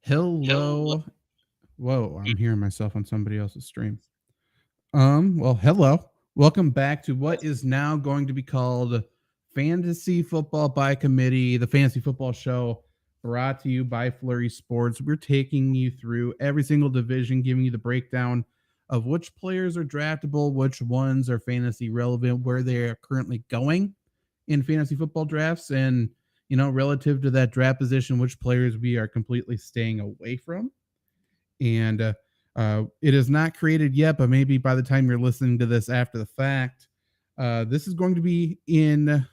Hello. Whoa, I'm hearing myself on somebody else's stream. Well, hello. Welcome back to what is now going to be called Fantasy Football by Committee, the Fantasy Football Show brought to you by FlurrySports. We're taking you through every single division, giving you the breakdown of which players are draftable, which ones are fantasy relevant, where they are currently going in fantasy football drafts, and relative to that draft position, which players we are completely staying away from. And it is not created yet, but maybe by the time you're listening to this after the fact, this is going to be in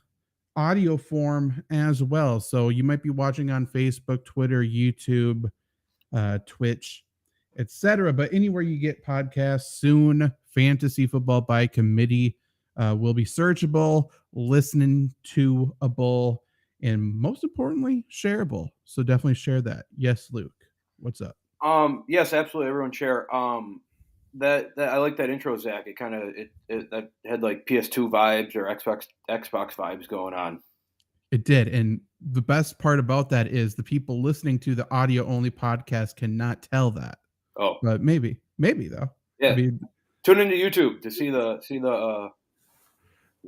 audio form as well. So you might be watching on Facebook, Twitter, YouTube, Twitch, etc. But anywhere you get podcasts, soon Fantasy Football by Committee will be searchable, listening to a bowl, and most importantly, shareable. So definitely share that. Yes, Luke. What's up? Yes, absolutely. Everyone share. That I like that intro, Zach. It kind of that had like PS2 vibes or Xbox vibes going on. It did. And the best part about that is the people listening to the audio only podcast cannot tell that. Oh, but maybe though. yeah. I mean, tune into YouTube to see the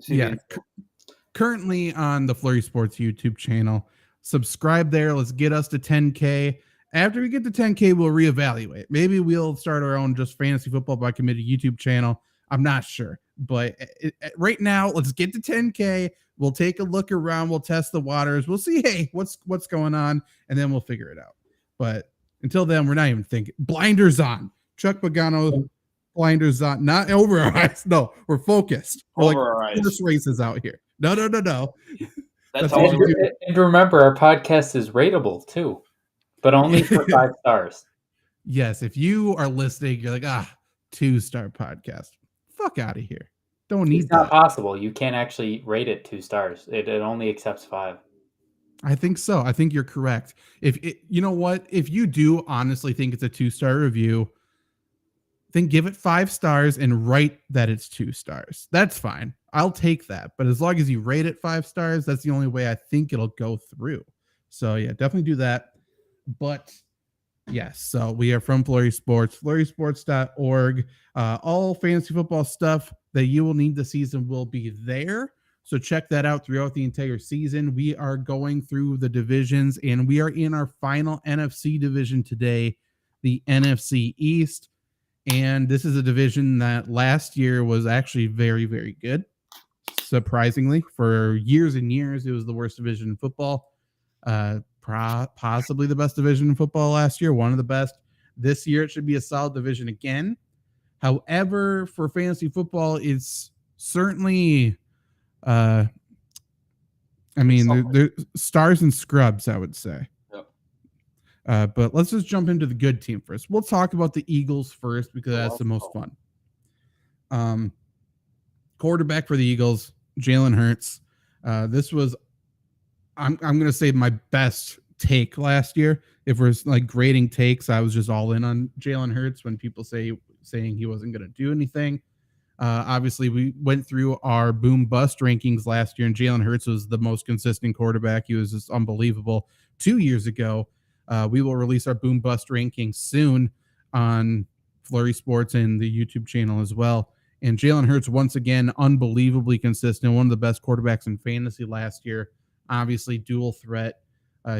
yeah. Currently on the FlurrySports YouTube channel. Subscribe there. Let's get us to 10K. After we get to 10K, we'll reevaluate. Maybe we'll start our own just Fantasy Football by Committee YouTube channel. I'm not sure. But right now, let's get to 10K. We'll take a look around. We'll test the waters. We'll see, hey, what's going on, and then we'll figure it out. But until then, we're not even thinking. Blinders on. Chuck Pagano, blinders on. Not over our eyes. No, we're focused. We're over our eyes. Horse races out here. No. That's how we do. And remember, our podcast is rateable too, but only for 5 stars. Yes, if you are listening, you're like, 2-star podcast. Fuck out of here. Don't need that. It's not possible. You can't actually rate it 2 stars. It only accepts 5. I think so. I think you're correct. You know what? If you do honestly think it's a 2-star review, then give it 5 stars and write that it's 2 stars. That's fine. I'll take that. But as long as you rate it 5 stars, that's the only way I think it'll go through. So yeah, definitely do that. But yes, so we are from Flurry Sports, flurrysports.org. All fantasy football stuff that you will need this season will be there. So check that out throughout the entire season. We are going through the divisions, and we are in our final NFC division today, the NFC East. And this is a division that last year was actually very, very good. Surprisingly, for years and years, it was the worst division in football. Possibly the best division in football last year, one of the best. This year, it should be a solid division again. However, for fantasy football, it's certainly, there's stars and scrubs, I would say. But let's just jump into the good team first. We'll talk about the Eagles first because that's the most fun. Quarterback for the Eagles, Jalen Hurts. This was, I'm going to say, my best take last year. If we're like grading takes, I was just all in on Jalen Hurts when people saying he wasn't going to do anything. Obviously, we went through our boom bust rankings last year, and Jalen Hurts was the most consistent quarterback. He was just unbelievable 2 years ago. We will release our boom bust rankings soon on Flurry Sports and the YouTube channel as well. And Jalen Hurts, once again, unbelievably consistent, one of the best quarterbacks in fantasy last year. Obviously, dual threat.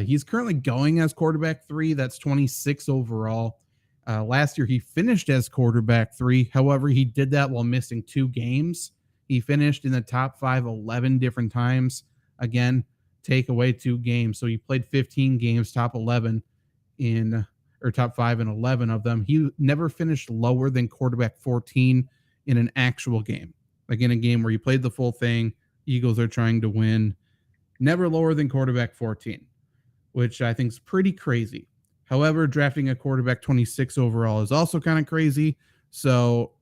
He's currently going as quarterback 3. That's 26 overall. Last year, he finished as quarterback 3. However, he did that while missing 2 games. He finished in the top 5 11 different times. Again, take away 2 games. So he played 15 games, top 11 or top 5 in 11 of them. He never finished lower than quarterback 14 in an actual game. Like in a game where he played the full thing, Eagles are trying to win. Never lower than quarterback 14, which I think is pretty crazy. However, drafting a quarterback 26 overall is also kind of crazy. So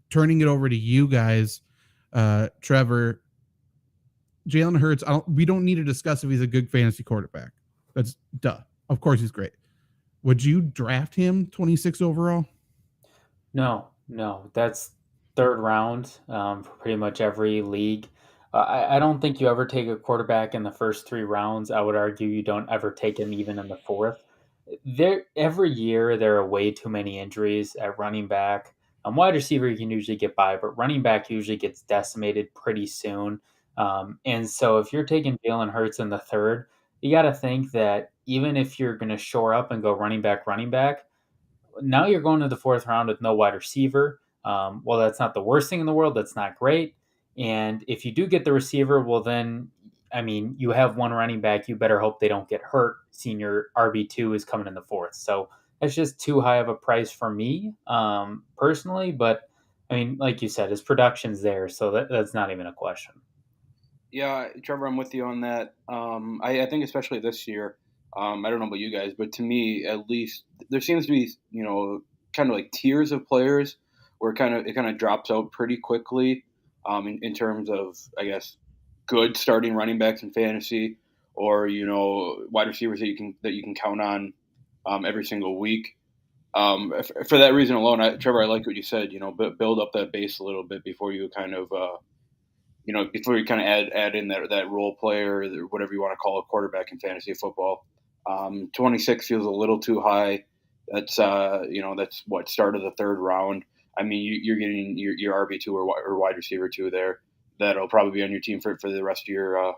turning it over to you guys, Trevor, Jalen Hurts, we don't need to discuss if he's a good fantasy quarterback. That's duh. Of course he's great. Would you draft him 26 overall? No. That's 3rd round for pretty much every league. I don't think you ever take a quarterback in the first 3 rounds. I would argue you don't ever take him even in the 4th. every year there are way too many injuries at running back. Wide receiver you can usually get by, but running back usually gets decimated pretty soon. And so if you're taking Jalen Hurts in the third, you got to think that even if you're going to shore up and go running back, now you're going to the fourth round with no wide receiver. Well, that's not the worst thing in the world. That's not great. And if you do get the receiver, well, then, I mean, you have one running back. You better hope they don't get hurt. Senior RB2 is coming in the fourth. So that's just too high of a price for me personally. But, I mean, like you said, his production's there. So that's not even a question. Yeah, Trevor, I'm with you on that. I think especially this year, I don't know about you guys, but to me, at least, there seems to be, kind of like tiers of players where it kind of drops out pretty quickly, in terms of, I guess, good starting running backs in fantasy, or wide receivers that you can count on every single week. For that reason alone, Trevor, I like what you said. Build up that base a little bit before you kind of before you kind of add in that role player, or whatever you want to call a quarterback in fantasy football. 26 feels a little too high. That's that's what, start of the third round. I mean, you're getting your RB2 or wide receiver 2 there. That'll probably be on your team for the rest of your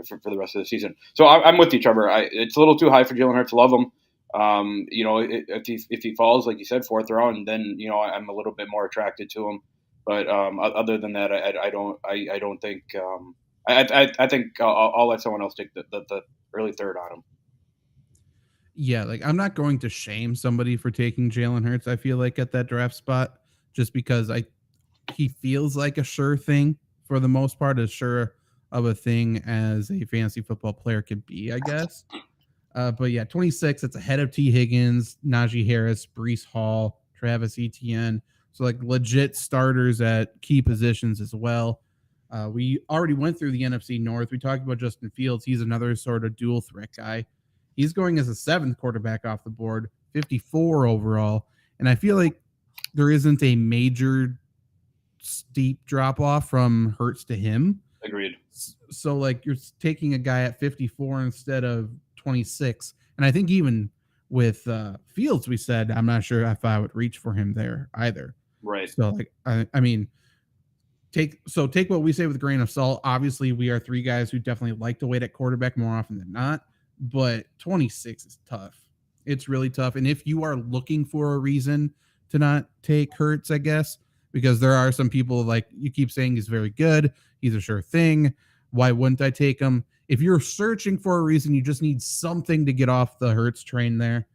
for the rest of the season. So I'm with you, Trevor. It's a little too high for Jalen Hurts. Love him. If he falls, like you said, fourth round, then I'm a little bit more attracted to him. But other than that, I don't think. I think I'll let someone else take the early third on him. Yeah, like I'm not going to shame somebody for taking Jalen Hurts. I feel like at that draft spot, just because he feels like a sure thing for the most part, as sure of a thing as a fantasy football player could be, I guess. But yeah, 26. It's ahead of T. Higgins, Najee Harris, Breece Hall, Travis Etienne. So like legit starters at key positions as well. We already went through the NFC North. We talked about Justin Fields. He's another sort of dual threat guy. He's going as a 7th quarterback off the board, 54 overall. And I feel like there isn't a major steep drop off from Hurts to him. Agreed. So like you're taking a guy at 54 instead of 26. And I think even with Fields, we said, I'm not sure if I would reach for him there either. Right. So like, I mean, take what we say with a grain of salt. Obviously, we are 3 guys who definitely like to wait at quarterback more often than not. But 26 is tough. It's really tough. And if you are looking for a reason to not take Hurts, I guess, because there are some people like you keep saying he's very good, he's a sure thing. Why wouldn't I take him? If you're searching for a reason, you just need something to get off the Hurts train there.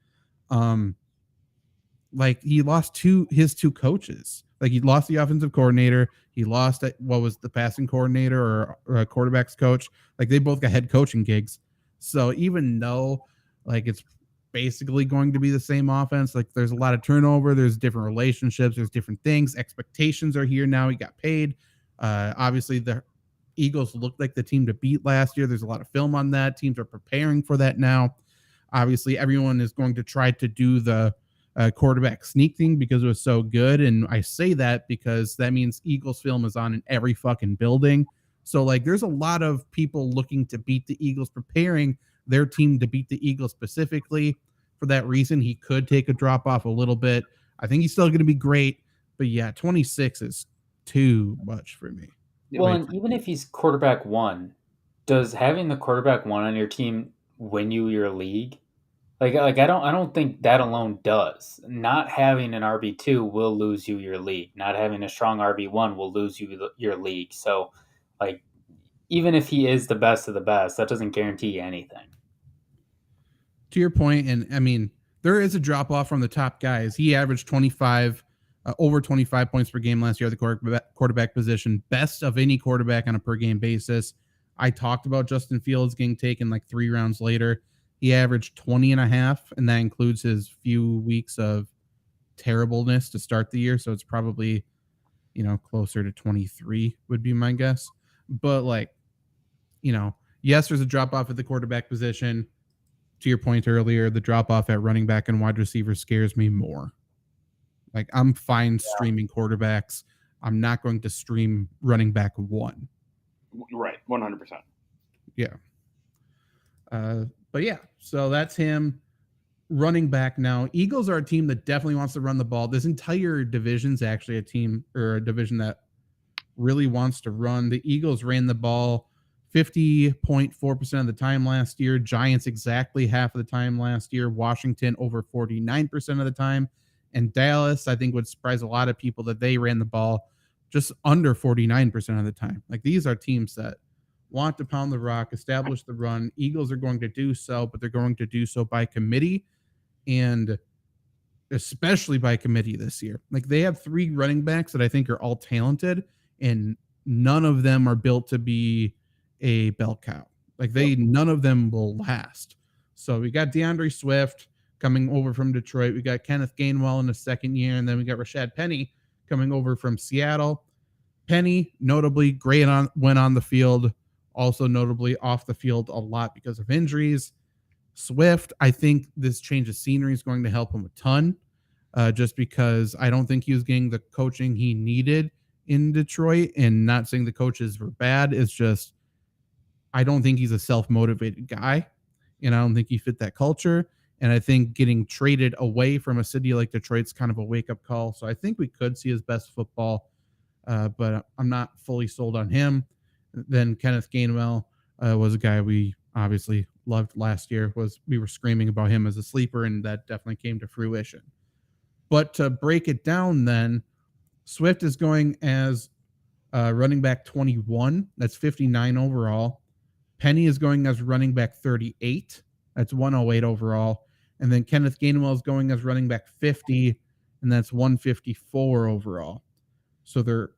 Like he lost his 2 coaches. Like he lost the offensive coordinator. He lost what was the passing coordinator or quarterback's coach. Like they both got head coaching gigs. So even though like it's basically going to be the same offense, like there's a lot of turnover, there's different relationships, there's different things. Expectations are here now. He got paid. Obviously the Eagles looked like the team to beat last year. There's a lot of film on that. Teams are preparing for that now. Obviously everyone is going to try to do the quarterback sneak thing because it was so good. And I say that because that means Eagles film is on in every fucking building. So like there's a lot of people looking to beat the Eagles, preparing their team to beat the Eagles specifically. For that reason, he could take a drop off a little bit. I think he's still going to be great. But yeah, 26 is too much for me. Well, and even if he's quarterback 1, does having the quarterback 1 on your team win you your league? Like I don't think that alone does. Not having an RB2 will lose you your league. Not having a strong RB1 will lose you your league. So like even if he is the best of the best, that doesn't guarantee anything. To your point, and I mean, there is a drop off from the top guys. He averaged over 25 points per game last year at the quarterback position, best of any quarterback on a per game basis. I talked about Justin Fields getting taken like 3 rounds later. He averaged 20 and a half, and that includes his few weeks of terribleness to start the year. So it's probably, closer to 23 would be my guess. But like, yes, there's a drop off at the quarterback position. To your point earlier, the drop off at running back and wide receiver scares me more. Like I'm fine streaming quarterbacks. I'm not going to stream running back 1. Right. 100%. Yeah. But yeah, so that's him. running back now. Eagles are a team that definitely wants to run the ball. This entire division's actually a team or a division that really wants to run. The Eagles ran the ball 50.4% of the time last year. Giants exactly half of the time last year. Washington over 49% of the time. And Dallas, I think, would surprise a lot of people that they ran the ball just under 49% of the time. Like, these are teams that want to pound the rock, establish the run. Eagles are going to do so, but they're going to do so by committee, and especially by committee this year. Like, they have 3 running backs that I think are all talented, and none of them are built to be a bell cow. Like, none of them will last. So we got DeAndre Swift coming over from Detroit. We got Kenneth Gainwell in the second year, and then we got Rashad Penny coming over from Seattle. Penny, notably great went on the field, also notably off the field a lot because of injuries. Swift, I think this change of scenery is going to help him a ton, just because I don't think he was getting the coaching he needed in Detroit. And not saying the coaches were bad, it's just I don't think he's a self-motivated guy, and I don't think he fit that culture. And I think getting traded away from a city like Detroit's kind of a wake-up call. So I think we could see his best football, but I'm not fully sold on him. Then Kenneth Gainwell was a guy we obviously loved last year. We were screaming about him as a sleeper, and that definitely came to fruition. But to break it down then, Swift is going as running back 21. That's 59 overall. Penny is going as running back 38. That's 108 overall. And then Kenneth Gainwell is going as running back 50, and that's 154 overall. So they're,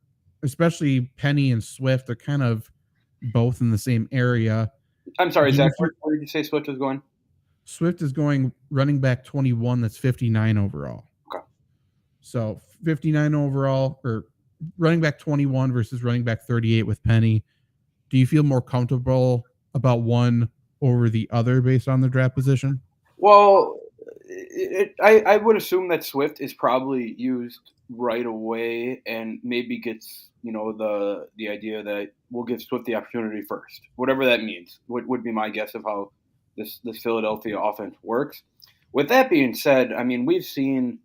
especially Penny and Swift, they're kind of both in the same area. I'm sorry, Zach, where did you say Swift was going? Swift is going running back 21, that's 59 overall. Okay. So 59 overall, or running back 21 versus running back 38 with Penny. Do you feel more comfortable about one over the other based on the draft position? Well, I would assume that Swift is probably used right away, and maybe gets, the idea that we'll give Swift the opportunity first, whatever that means. Would be my guess of how this Philadelphia offense works. With that being said, I mean, we've seen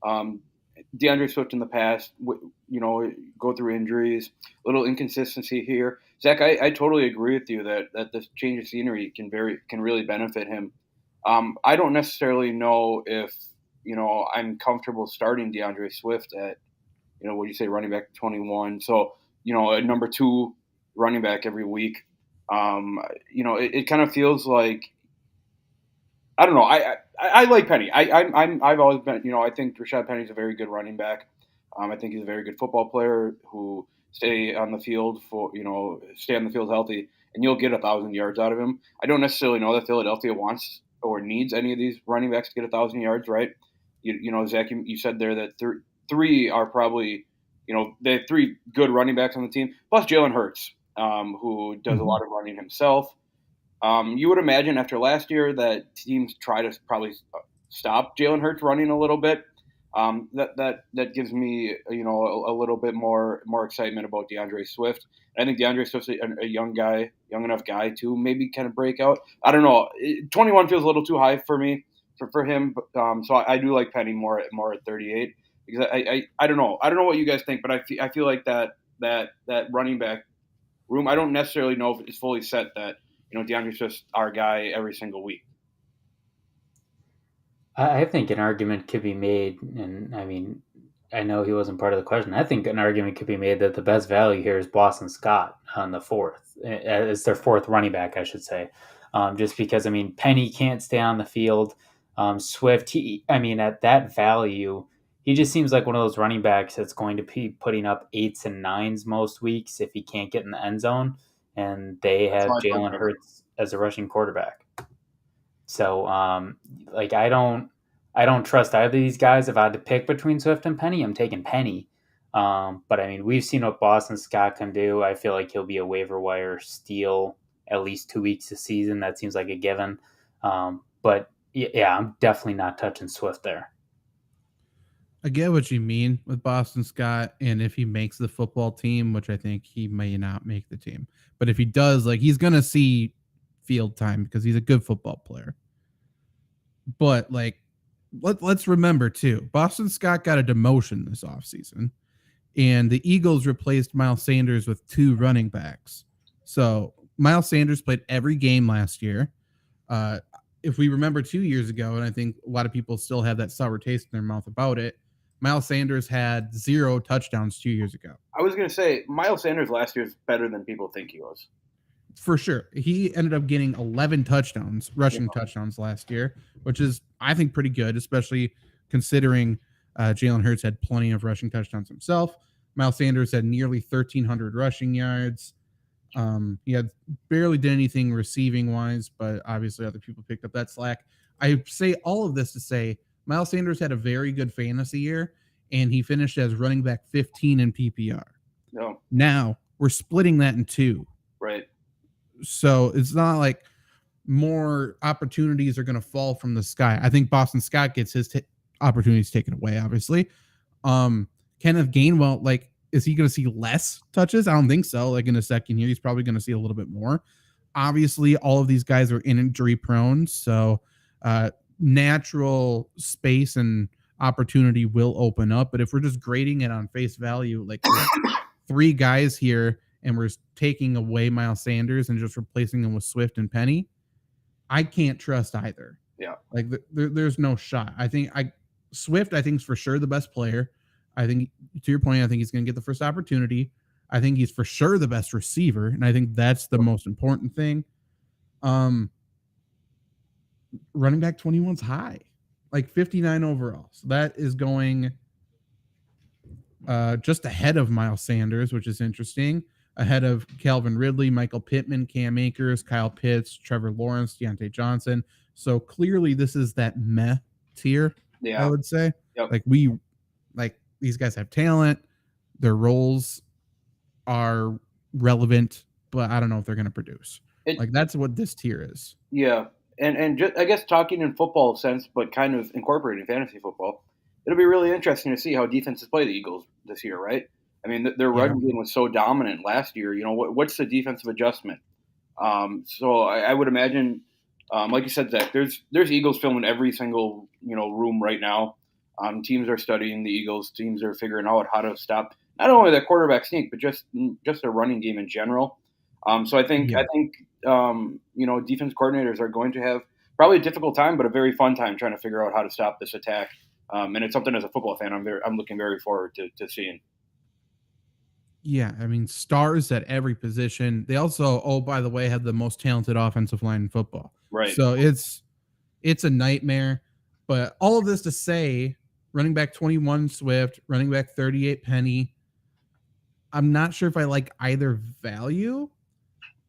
DeAndre Swift in the past, go through injuries, a little inconsistency here. Zach, I totally agree with you that this change of scenery can really benefit him. I don't necessarily know if, I'm comfortable starting DeAndre Swift at, what do you say, running back 21. So, a number 2 running back every week. It kind of feels like, I don't know. I like Penny. I've always been, I think Rashad Penny's a very good running back. I think he's a very good football player who stay on the field healthy, and you'll get 1,000 yards out of him. I don't necessarily know that Philadelphia wants or needs any of these running backs to get 1,000 yards, right? Zach, you said there that 3 are probably, they have 3 good running backs on the team, plus Jalen Hurts, who does a lot of running himself. You would imagine after last year that teams try to probably stop Jalen Hurts running a little bit. That gives me, a little bit more excitement about DeAndre Swift. I think DeAndre Swift's a young enough guy to maybe kind of break out. I don't know. 21 feels a little too high for me, for him. So I do like Penny more at 38, because I don't know. I don't know what you guys think, but I feel like that running back room, I don't necessarily know if it's fully set that, DeAndre Swift's our guy every single week. I think an argument could be made, and I mean, I know he wasn't part of the question. I think an argument could be made that the best value here is Boston Scott on the 4th. It's their 4th running back, I should say. Just because, I mean, Penny can't stay on the field. Swift, at that value, he just seems like one of those running backs that's going to be putting up 8s and 9s most weeks if he can't get in the end zone. And they have Jalen Hurts as a rushing quarterback. So, I don't trust either of these guys. If I had to pick between Swift and Penny, I'm taking Penny. But I mean, we've seen what Boston Scott can do. I feel like he'll be a waiver wire steal at least 2 weeks this season. That seems like a given. But yeah, I'm definitely not touching Swift there. I get what you mean with Boston Scott, and if he makes the football team, which I think he may not make the team, but if he does, he's going to see field time because he's a good football player. But like, let's remember too, Boston Scott got a demotion this offseason, and the Eagles replaced Miles Sanders with 2 running backs. So Miles Sanders played every game last year. If we remember 2 years ago, and I think a lot of people still have that sour taste in their mouth about it, Miles Sanders had 0 touchdowns 2 years ago. I was going to say, Miles Sanders last year is better than people think he was. For sure. He ended up getting 11 touchdowns, rushing touchdowns last year, which is, I think, pretty good, especially considering Jalen Hurts had plenty of rushing touchdowns himself. Miles Sanders had nearly 1,300 rushing yards. He had barely did anything receiving wise, but obviously other people picked up that slack. I say all of this to say Miles Sanders had a very good fantasy year, and he finished as running back 15 in PPR. No. Now we're splitting that in 2. Right. So it's not like more opportunities are going to fall from the sky. I think Boston Scott gets his opportunities taken away, obviously. Kenneth Gainwell, like, is he going to see less touches? I don't think so. Like in a second year, he's probably going to see a little bit more. Obviously, all of these guys are injury prone, so natural space and opportunity will open up. But if we're just grading it on face value, like 3 guys here, and we're taking away Miles Sanders and just replacing him with Swift and Penny, I can't trust either. Yeah. Like there's no shot. Swift, I think, is for sure the best player. I think, to your point, I think he's going to get the first opportunity. I think he's for sure the best receiver, and I think that's the most important thing. Running back 21's high, like 59 overall. So that is going just ahead of Miles Sanders, which is interesting. Ahead of Calvin Ridley, Michael Pittman, Cam Akers, Kyle Pitts, Trevor Lawrence, Deontay Johnson. So clearly this is that meh tier, I would say. Yep. Like these guys have talent. Their roles are relevant, but I don't know if they're going to produce. That's what this tier is. Yeah. And just, I guess, talking in football sense, but kind of incorporating fantasy football, it'll be really interesting to see how defenses play the Eagles this year, right? I mean, their run game was so dominant last year. You know, what's the defensive adjustment? So I would imagine, like you said, Zach, there's Eagles film in every single room right now. Teams are studying the Eagles. Teams are figuring out how to stop not only the quarterback sneak, but just their running game in general. So I think defense coordinators are going to have probably a difficult time, but a very fun time trying to figure out how to stop this attack. And it's something as a football fan I'm looking very forward to seeing. Yeah, I mean, stars at every position. They also, by the way, have the most talented offensive line in football. Right. So it's a nightmare. But all of this to say, running back 21 Swift, running back 38 Penny. I'm not sure if I like either value.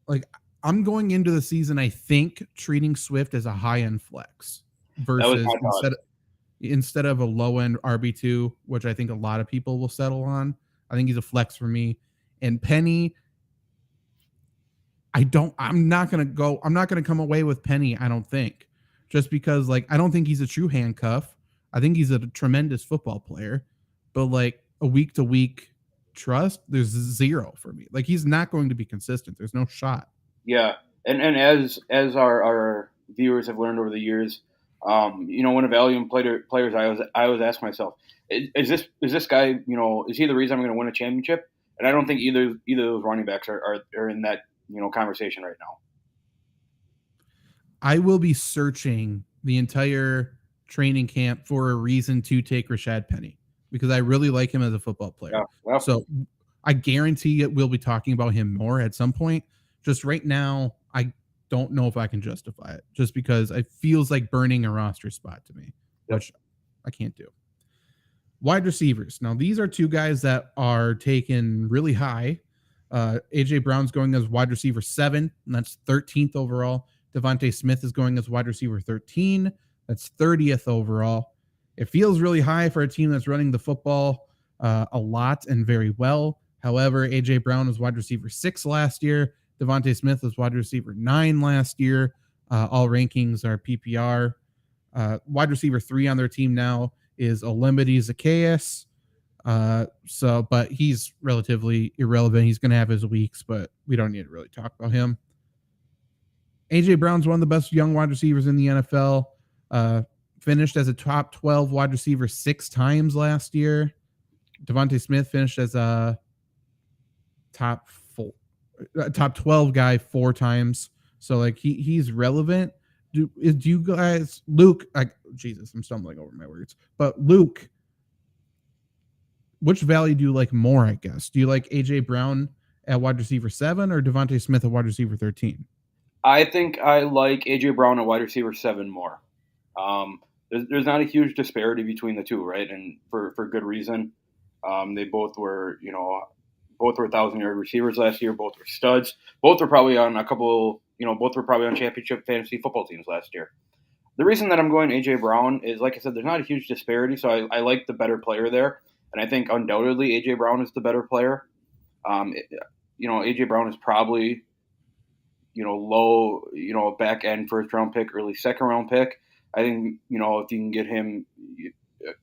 Like, I'm going into the season, I think, treating Swift as a high-end flex versus instead of a low-end RB2, which I think a lot of people will settle on. I think he's a flex for me. And Penny, I'm not going to come away with Penny, I don't think. Just because, like, I don't think he's a true handcuff. I think he's a tremendous football player. But, like, a week-to-week trust, there's 0 for me. Like, he's not going to be consistent. There's no shot. Yeah. And as our viewers have learned over the years, when evaluating players, I always ask myself, is this guy, is he the reason I'm going to win a championship? And I don't think either of those running backs are in that, conversation right now. I will be searching the entire training camp for a reason to take Rashad Penny because I really like him as a football player. Yeah, well, so I guarantee we'll be talking about him more at some point. Just right now, I don't know if I can justify it just because it feels like burning a roster spot to me, which I can't do. Wide receivers. Now, these are 2 guys that are taken really high. AJ Brown's going as wide receiver 7, and that's 13th overall. Devontae Smith is going as wide receiver 13. That's 30th overall. It feels really high for a team that's running the football a lot and very well. However, AJ Brown was wide receiver 6 last year. Devontae Smith was wide receiver 9 last year. All rankings are PPR. Wide receiver 3 on their team now is Olamide Zaccheaus. But he's relatively irrelevant. He's going to have his weeks, but we don't need to really talk about him. AJ Brown's one of the best young wide receivers in the NFL. Finished as a top 12 wide receiver 6 times last year. Devontae Smith finished as a top 12 guy 4 times. So like he's relevant. Do you guys, Luke? Jesus, I'm stumbling over my words. But Luke, which value do you like more? I guess. Do you like AJ Brown at wide receiver 7 or Devontae Smith at wide receiver 13? I think I like AJ Brown at wide receiver 7 more. There's not a huge disparity between the two, right? And for good reason. They both were 1,000-yard receivers last year. Both were studs. Both were probably on championship fantasy football teams last year. The reason that I'm going AJ Brown is, like I said, there's not a huge disparity, so I like the better player there, and I think undoubtedly AJ Brown is the better player. AJ Brown is probably low, back end first round pick, early second round pick. I think if you can get him,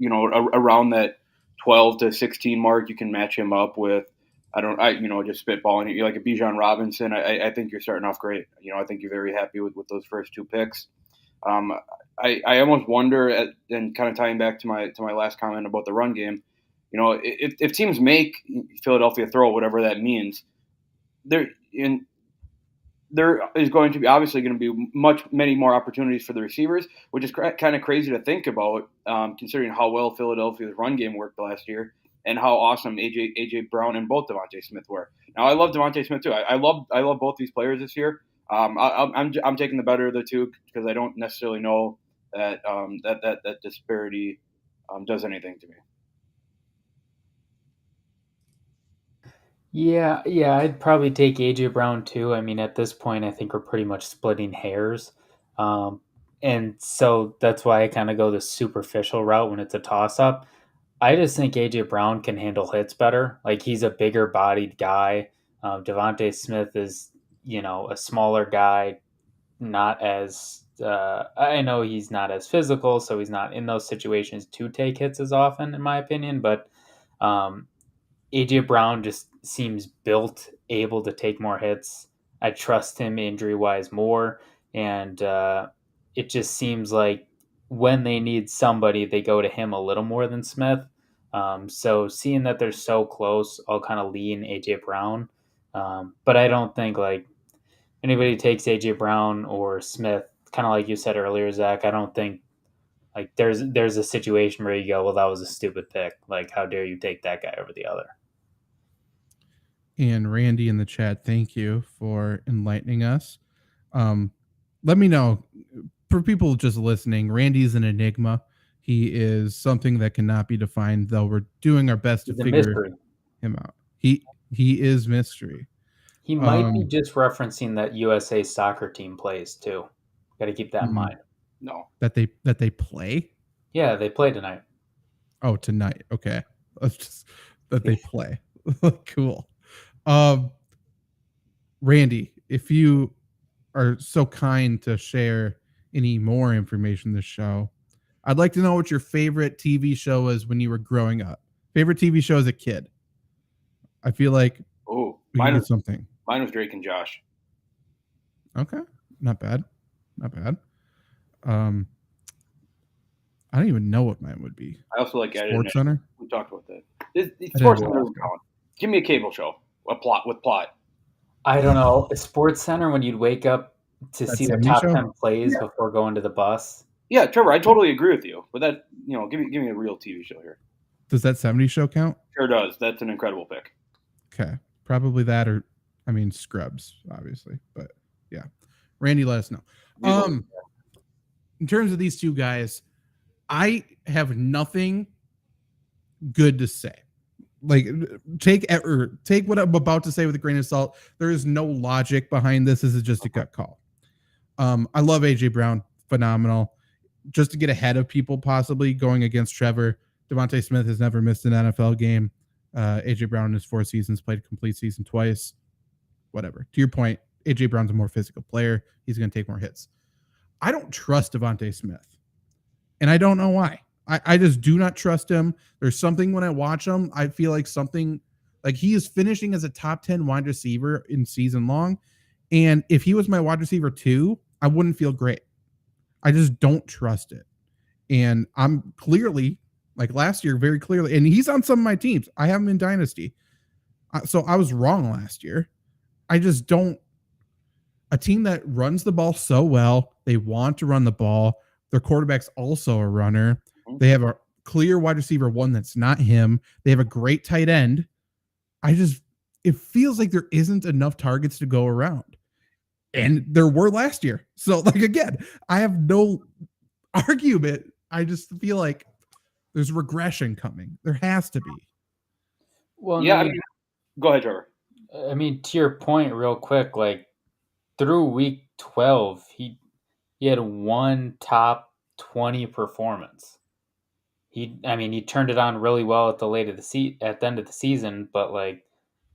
around that 12 to 16 mark, you can match him up with. Just spitballing. You're like a Bijan Robinson. I think you're starting off great. I think you're very happy with those first 2 picks. I almost wonder, and kind of tying back to my last comment about the run game, if teams make Philadelphia throw, whatever that means, there is going to be many more opportunities for the receivers, which is kind of crazy to think about, considering how well Philadelphia's run game worked last year. And how awesome AJ Brown and both Devontae Smith were. Now I love Devontae Smith too. I love both these players this year. I'm taking the better of the two because I don't necessarily know that that disparity does anything to me. Yeah, I'd probably take AJ Brown too. I mean, at this point, I think we're pretty much splitting hairs, and so that's why I kind of go the superficial route when it's a toss-up. I just think AJ Brown can handle hits better. Like, he's a bigger bodied guy. Devontae Smith is, a smaller guy, not as I know he's not as physical, so he's not in those situations to take hits as often, in my opinion. But AJ Brown just seems built, able to take more hits. I trust him injury wise more, and it just seems like when they need somebody, they go to him a little more than Smith. So seeing that they're so close, I'll kind of lean AJ Brown. But I don't think like anybody takes AJ Brown or Smith, kind of like you said earlier, Zach. I don't think like there's a situation where you go, well, that was a stupid pick. Like, how dare you take that guy over the other? And Randy in the chat, thank you for enlightening us. Let me know. For people just listening, Randy's an enigma. He is something that cannot be defined, though we're doing our best to figure him out. He is mystery. He might be just referencing that USA soccer team plays too. Got to keep that in mind. No, that they play. Yeah, they play tonight. Oh, tonight. Okay, let's just that they play. Cool. Randy, if you are so kind to share any more information in this show, I'd like to know what your favorite TV show was when you were growing up. Favorite TV show as a kid. I feel like mine was something. Mine was Drake and Josh. Okay, not bad. I don't even know what mine would be. I also like Sports Center. We talked about that. Sports Center doesn't count. Give me a cable show. With plot. I don't know. Sports Center, when you'd wake up to see the top 10 plays before going to the bus. Yeah, Trevor, I totally agree with you. But that, give me a real TV show here. Does that 70s show count? Sure does. That's an incredible pick. Okay. Probably that or, Scrubs, obviously. But, yeah. Randy, let us know. In terms of these two guys, I have nothing good to say. Like, take what I'm about to say with a grain of salt. There is no logic behind this. This is just a gut call. I love AJ Brown. Phenomenal. Just to get ahead of people possibly going against Trevor, Devontae Smith has never missed an NFL game. AJ Brown in his 4 seasons played a complete season twice. Whatever. To your point, AJ Brown's a more physical player. He's going to take more hits. I don't trust Devontae Smith, and I don't know why. I just do not trust him. There's something when I watch him, I feel like something like he is finishing as a top 10 wide receiver in season long. And if he was my wide receiver 2, I wouldn't feel great. I just don't trust it. And I'm clearly, like last year, very clearly, and he's on some of my teams. I have him in Dynasty. So I was wrong last year. I just don't. A team that runs the ball so well, they want to run the ball. Their quarterback's also a runner. They have a clear wide receiver one that's not him. They have a great tight end. It feels like there isn't enough targets to go around. And there were last year. So, like, again, I have no argument. I just feel like there's regression coming. There has to be. Well, yeah, go ahead, Trevor. I mean, to your point, real quick, like through week 12, he had one top 20 performance. He turned it on really well at the end of the season, but like,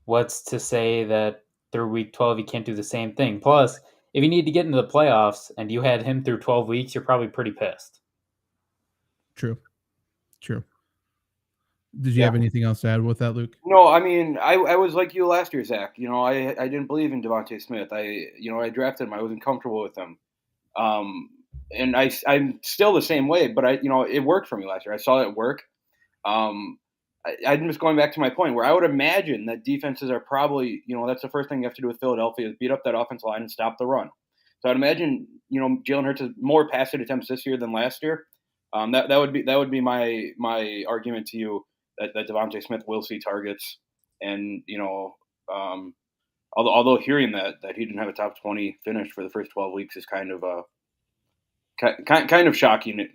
what's to say that through week 12 he can't do the same thing? Plus, if you need to get into the playoffs and you had him through 12 weeks, you're probably pretty pissed. True. Did you have anything else to add with that, Luke? No, I mean, I was like you last year, Zach. I didn't believe in Devontae Smith. I drafted him. I wasn't comfortable with him. And I'm still the same way, but it worked for me last year. I saw it work. I'm just going back to my point where I would imagine that defenses are probably, that's the first thing you have to do with Philadelphia is beat up that offensive line and stop the run. So I'd imagine, Jalen Hurts has more passing attempts this year than last year. That would be my argument to you that Devontae Smith will see targets, and although hearing that he didn't have a top 20 finish for the first 12 weeks is kind of shocking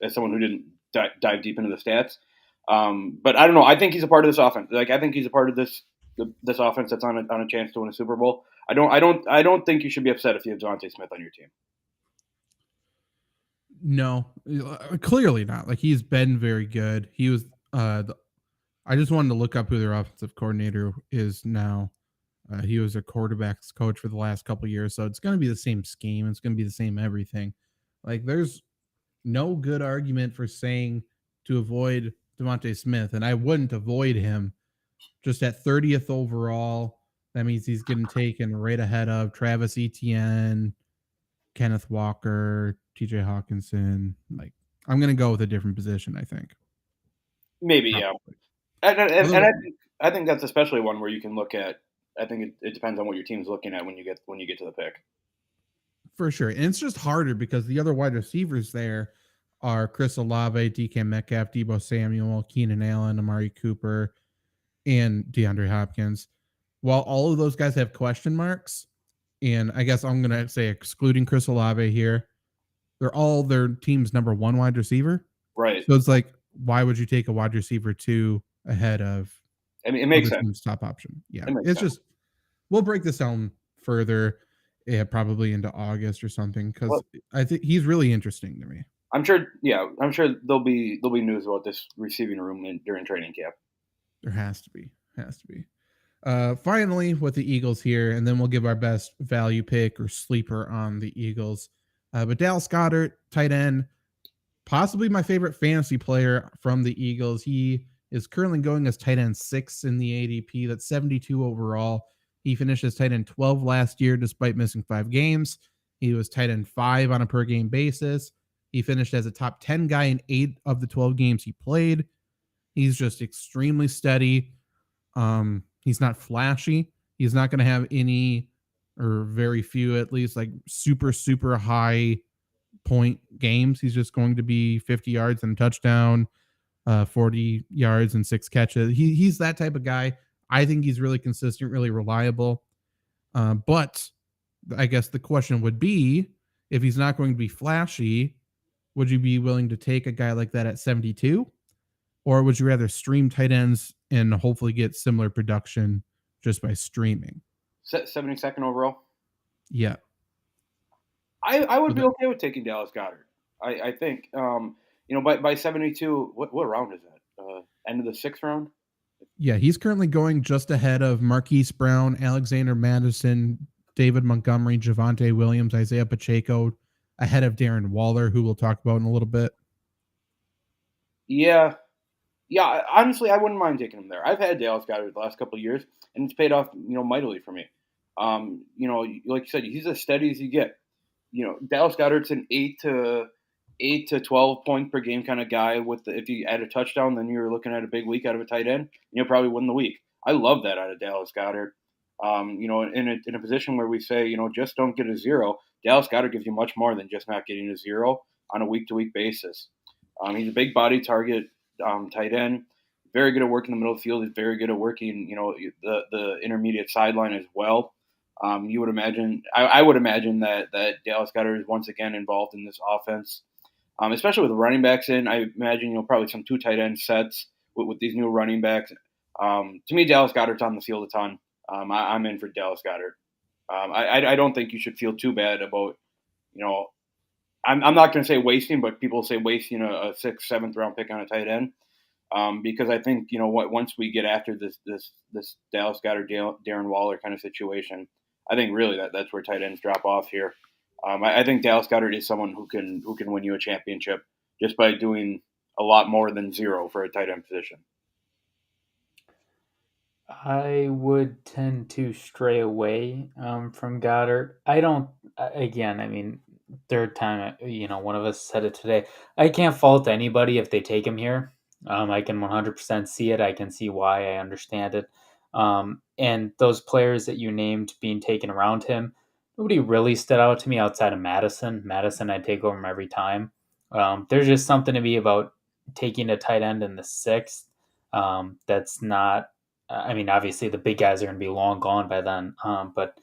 as someone who didn't dive deep into the stats. But I don't know. I think he's a part of this offense. Like I think he's a part of this offense that's on a chance to win a Super Bowl. I don't think you should be upset if you have Devontae Smith on your team. No, clearly not. Like he's been very good. He was. I just wanted to look up who their offensive coordinator is now. He was a quarterbacks coach for the last couple of years, so it's going to be the same scheme. It's going to be the same everything. Like there's no good argument for saying to avoid Devontae Smith, and I wouldn't avoid him. Just at 30th overall, that means he's getting taken right ahead of Travis Etienne, Kenneth Walker, TJ Hawkinson. Like I'm going to go with a different position, I think. Maybe, probably. Yeah. And I think that's especially one where you can look at. I think it depends on what your team's looking at when you get to the pick. For sure, and it's just harder because the other wide receivers there are Chris Olave, DK Metcalf, Deebo Samuel, Keenan Allen, Amari Cooper, and DeAndre Hopkins. While all of those guys have question marks, and I guess I'm going to say excluding Chris Olave here, they're all their team's number one wide receiver. Right. So it's like, why would you take a wide receiver 2 ahead of? I mean, it makes sense. Top option. Yeah, it's just we'll break this down further, probably into August or something because I think he's really interesting to me. I'm sure. Yeah, I'm sure there'll be news about this receiving room during training camp. There has to be. Finally, with the Eagles here, and then we'll give our best value pick or sleeper on the Eagles. But Dallas Goedert, tight end. Possibly my favorite fantasy player from the Eagles. He is currently going as tight end 6 in the ADP. That's 72 overall. He finished as tight end 12 last year despite missing 5 games. He was tight end 5 on a per game basis. He finished as a top 10 guy in 8 of the 12 games he played. He's just extremely steady. He's not flashy. He's not going to have any, or very few at least, like super, super high point games. He's just going to be 50 yards and a touchdown, 40 yards and 6 catches. He's that type of guy. I think he's really consistent, really reliable. But I guess the question would be, if he's not going to be flashy, would you be willing to take a guy like that at 72? Or would you rather stream tight ends and hopefully get similar production just by streaming? 72nd overall? Yeah. I would be okay with taking Dallas Goedert. I think, by 72, what round is that? End of the 6th round? Yeah, he's currently going just ahead of Marquise Brown, Alexander Madison, David Montgomery, Javonte Williams, Isaiah Pacheco, ahead of Darren Waller, who we'll talk about in a little bit. Yeah. Yeah, honestly, I wouldn't mind taking him there. I've had Dallas Goedert the last couple of years, and it's paid off, mightily for me. Like you said, he's as steady as you get. Dallas Goedert's an 8 to 12 point per game kind of guy. If you add a touchdown, then you're looking at a big week out of a tight end. And you'll probably win the week. I love that out of Dallas Goedert. In a position where we say, just don't get a zero, Dallas Goedert gives you much more than just not getting a zero on a week-to-week basis. He's a big body target tight end, very good at working the middle of the field. He's very good at working, the intermediate sideline as well. You would imagine, I would imagine that Dallas Goedert is once again involved in this offense, especially with the running backs in. I imagine, probably some 2 tight end sets with these new running backs. To me, Dallas Goedert's on the field a ton. I'm in for Dallas Goedert. I don't think you should feel too bad about, I'm not going to say wasting, but people say wasting a 6th, 7th round pick on a tight end. Because I think, once we get after this Dallas Goedert, Darren Waller kind of situation, I think really that's where tight ends drop off here. I think Dallas Goedert is someone who can win you a championship just by doing a lot more than zero for a tight end position. I would tend to stray away from Goddard. I don't. Again, I mean, third time, one of us said it today. I can't fault anybody if they take him here. I can 100% see it. I can see why. I understand it. And those players that you named being taken around him, nobody really stood out to me outside of Madison. Madison, I'd take over him every time. There's just something to be about taking a tight end in the 6th. That's not. I mean, obviously the big guys are going to be long gone by then. But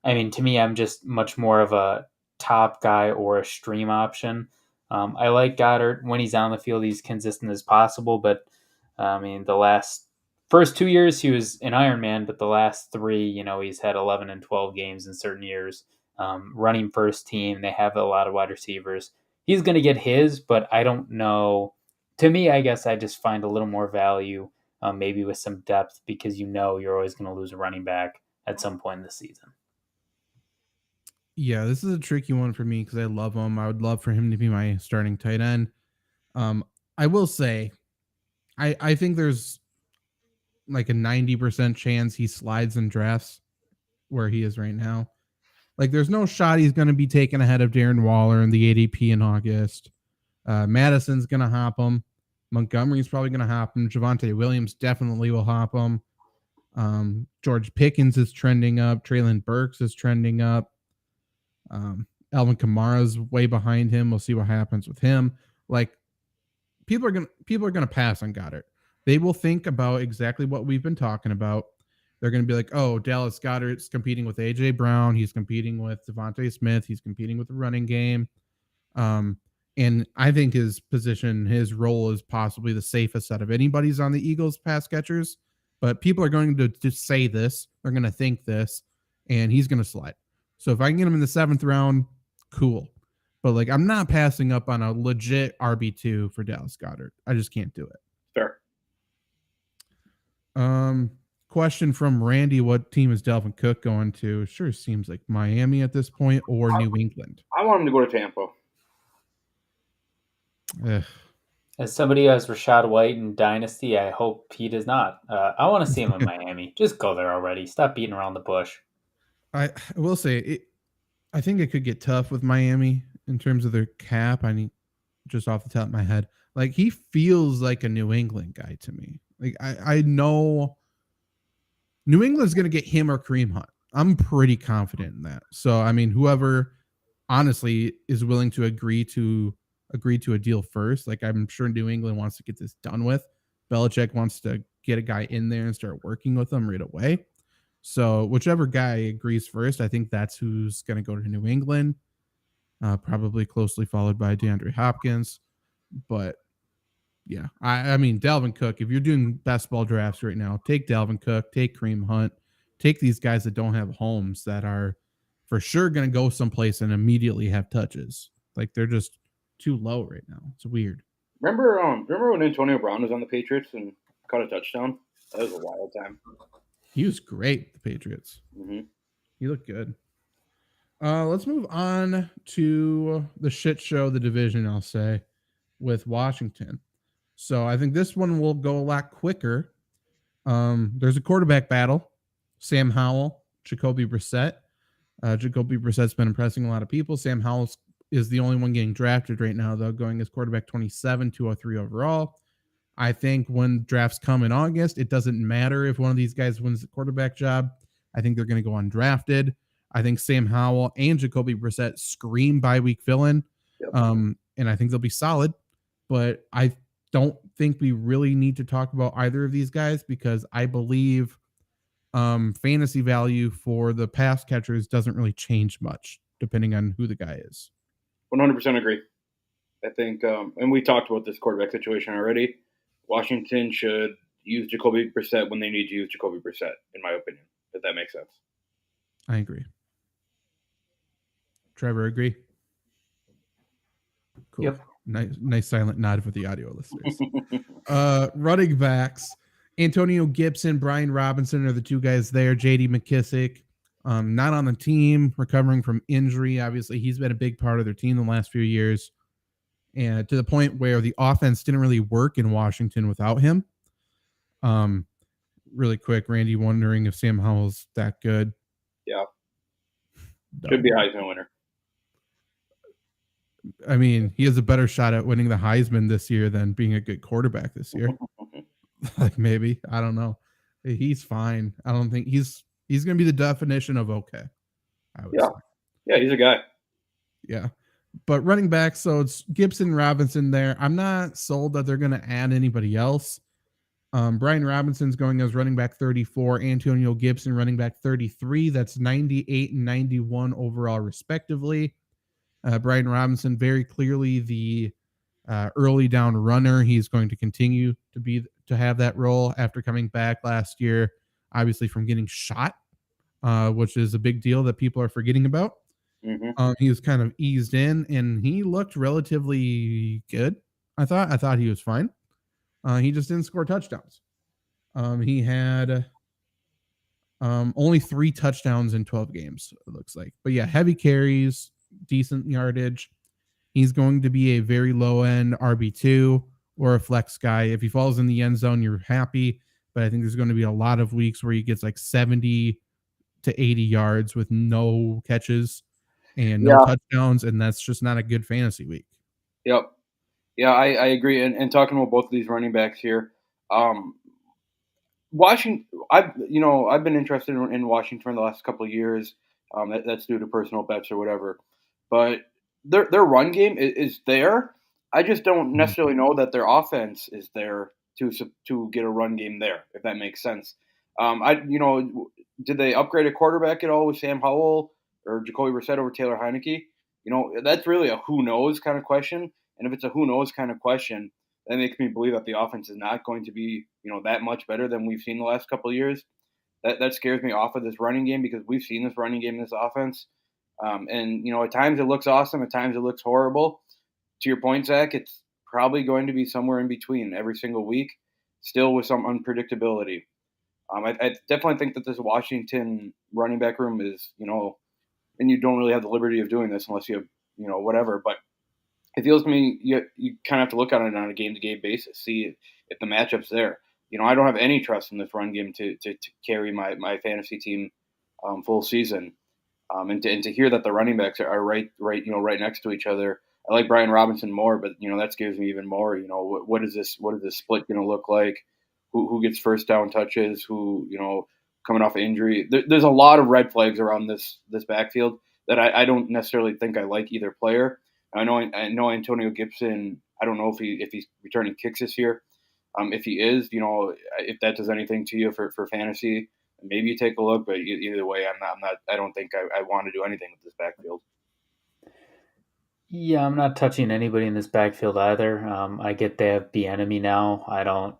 I mean, to me, I'm just much more of a top guy or a stream option. I like Goddard when he's on the field. He's consistent as possible. But I mean, the first 2 years he was an Iron Man, but the last 3, he's had 11 and 12 games in certain years. Running first team, they have a lot of wide receivers. He's going to get his, but I don't know. To me, I guess I just find a little more value. Maybe with some depth, because you're always going to lose a running back at some point in the season. Yeah, this is a tricky one for me because I love him. I would love for him to be my starting tight end. I will say, I think there's like a 90% chance he slides in drafts where he is right now. Like, there's no shot he's going to be taken ahead of Darren Waller in the ADP in August. Madison's going to hop him. Montgomery's probably going to hop him. Javonte Williams definitely will hop him. George Pickens is trending up. Treylon Burks is trending up. Alvin Kamara's way behind him. We'll see what happens with him. Like, people are gonna pass on Goddard. They will think about exactly what we've been talking about. They're going to be like, oh, Dallas Goedert's competing with A.J. Brown. He's competing with Devontae Smith. He's competing with the running game. And I think his role is possibly the safest out of anybody's on the Eagles pass catchers. But people are going to say this. They're going to think this. And he's going to slide. So if I can get him in the 7th round, cool. But like, I'm not passing up on a legit RB2 for Dallas Goedert. I just can't do it. Fair. Question from Randy: what team is Dalvin Cook going to? Sure seems like Miami at this point, or New England. I want him to go to Tampa. As somebody who has Rachaad White in Dynasty, I hope he does not. I want to see him in Miami. Just go there already. Stop beating around the bush. I will say, I think it could get tough with Miami in terms of their cap. I mean, just off the top of my head, like, he feels like a New England guy to me. Like, I know New England's going to get him or Kareem Hunt. I'm pretty confident in that. So, I mean, whoever honestly is willing to agree to a deal first, like, I'm sure New England wants to get this done with. Belichick wants to get a guy in there and start working with them right away. So whichever guy agrees first, I think that's who's going to go to New England, probably closely followed by DeAndre Hopkins. But yeah, I mean, Dalvin Cook, if you're doing best ball drafts right now, take Dalvin Cook, take Kareem Hunt, take these guys that don't have homes, that are for sure going to go someplace and immediately have touches. Like, they're just too low right now. It's weird. Remember when Antonio Brown was on the Patriots and caught a touchdown? That was a wild time. He was great, the Patriots. Mm-hmm. He looked good. Let's move on to the shit show, the division, I'll say, with Washington. So I think this one will go a lot quicker. There's a quarterback battle. Sam Howell, Jacoby Brissett. Jacoby Brissett's been impressing a lot of people. Sam Howell is the only one getting drafted right now, though, going as quarterback 27, 203 overall. I think when drafts come in August, it doesn't matter if one of these guys wins the quarterback job. I think they're going to go undrafted. I think Sam Howell and Jacoby Brissett scream bye-week fill-in, and I think they'll be solid. But I don't think we really need to talk about either of these guys because I believe fantasy value for the pass catchers doesn't really change much depending on who the guy is. 100% agree. I think, and we talked about this quarterback situation already. Washington should use Jacoby Brissett when they need to use Jacoby Brissett, in my opinion, if that makes sense. I agree. Trevor, agree? Cool. Yep. Nice silent nod for the audio listeners. Running backs, Antonio Gibson, Brian Robinson are the two guys there. J.D. McKissick, not on the team, recovering from injury. Obviously, he's been a big part of their team the last few years. And to the point where the offense didn't really work in Washington without him. Really quick, Randy wondering if Sam Howell's that good. Yeah. Should be Heisman winner. I mean, he has a better shot at winning the Heisman this year than being a good quarterback this year. Like maybe, I don't know. He's fine. I don't think he's going to be the definition of okay. I would say. Yeah, he's a guy. Yeah. But running back, so it's Gibson, Robinson there. I'm not sold that they're going to add anybody else. Brian Robinson's going as running back 34, Antonio Gibson running back 33. That's 98 and 91 overall, respectively. Brian Robinson, very clearly the early down runner. He's going to continue to have that role after coming back last year, obviously from getting shot, which is a big deal that people are forgetting about. Mm-hmm. He was kind of eased in, and he looked relatively good. I thought he was fine. He just didn't score touchdowns. He had only 3 touchdowns in 12 games, it looks like. But yeah, heavy carries, decent yardage. He's going to be a very low-end RB2 or a flex guy. If he falls in the end zone, you're happy. But I think there's going to be a lot of weeks where he gets like 70 to 80 yards with no catches and no touchdowns, and that's just not a good fantasy week. Yep. Yeah, I agree. And talking about both of these running backs here, Washington, I've been interested in Washington for the last couple of years. That's due to personal bets or whatever. But their run game is there. I just don't necessarily know that their offense is there to get a run game there, if that makes sense. Did they upgrade a quarterback at all with Sam Howell or Jacoby Brissett over Taylor Heineke? That's really a who knows kind of question. And if it's a who knows kind of question, that makes me believe that the offense is not going to be, that much better than we've seen the last couple of years. That scares me off of this running game because we've seen this running game in this offense. And at times it looks awesome. At times it looks horrible. To your point, Zach, it's probably going to be somewhere in between every single week, still with some unpredictability. I definitely think that this Washington running back room is, and you don't really have the liberty of doing this unless you have, whatever. But it feels to me you kind of have to look at it on a game-to-game basis, see if the matchup's there. I don't have any trust in this run game to carry my fantasy team full season. And to hear that the running backs are right next to each other. I like Brian Robinson more, but that scares me even more. What is this split going to look like? Who gets first down touches? Who coming off of injury? There's a lot of red flags around this backfield that I don't necessarily think I like either player. I know Antonio Gibson. I don't know if he's returning kicks this year. If he is, if that does anything to you for fantasy, maybe you take a look. But either way, I'm not. I don't think I want to do anything with this backfield. Yeah, I'm not touching anybody in this backfield either. I get they have Bieniemy now.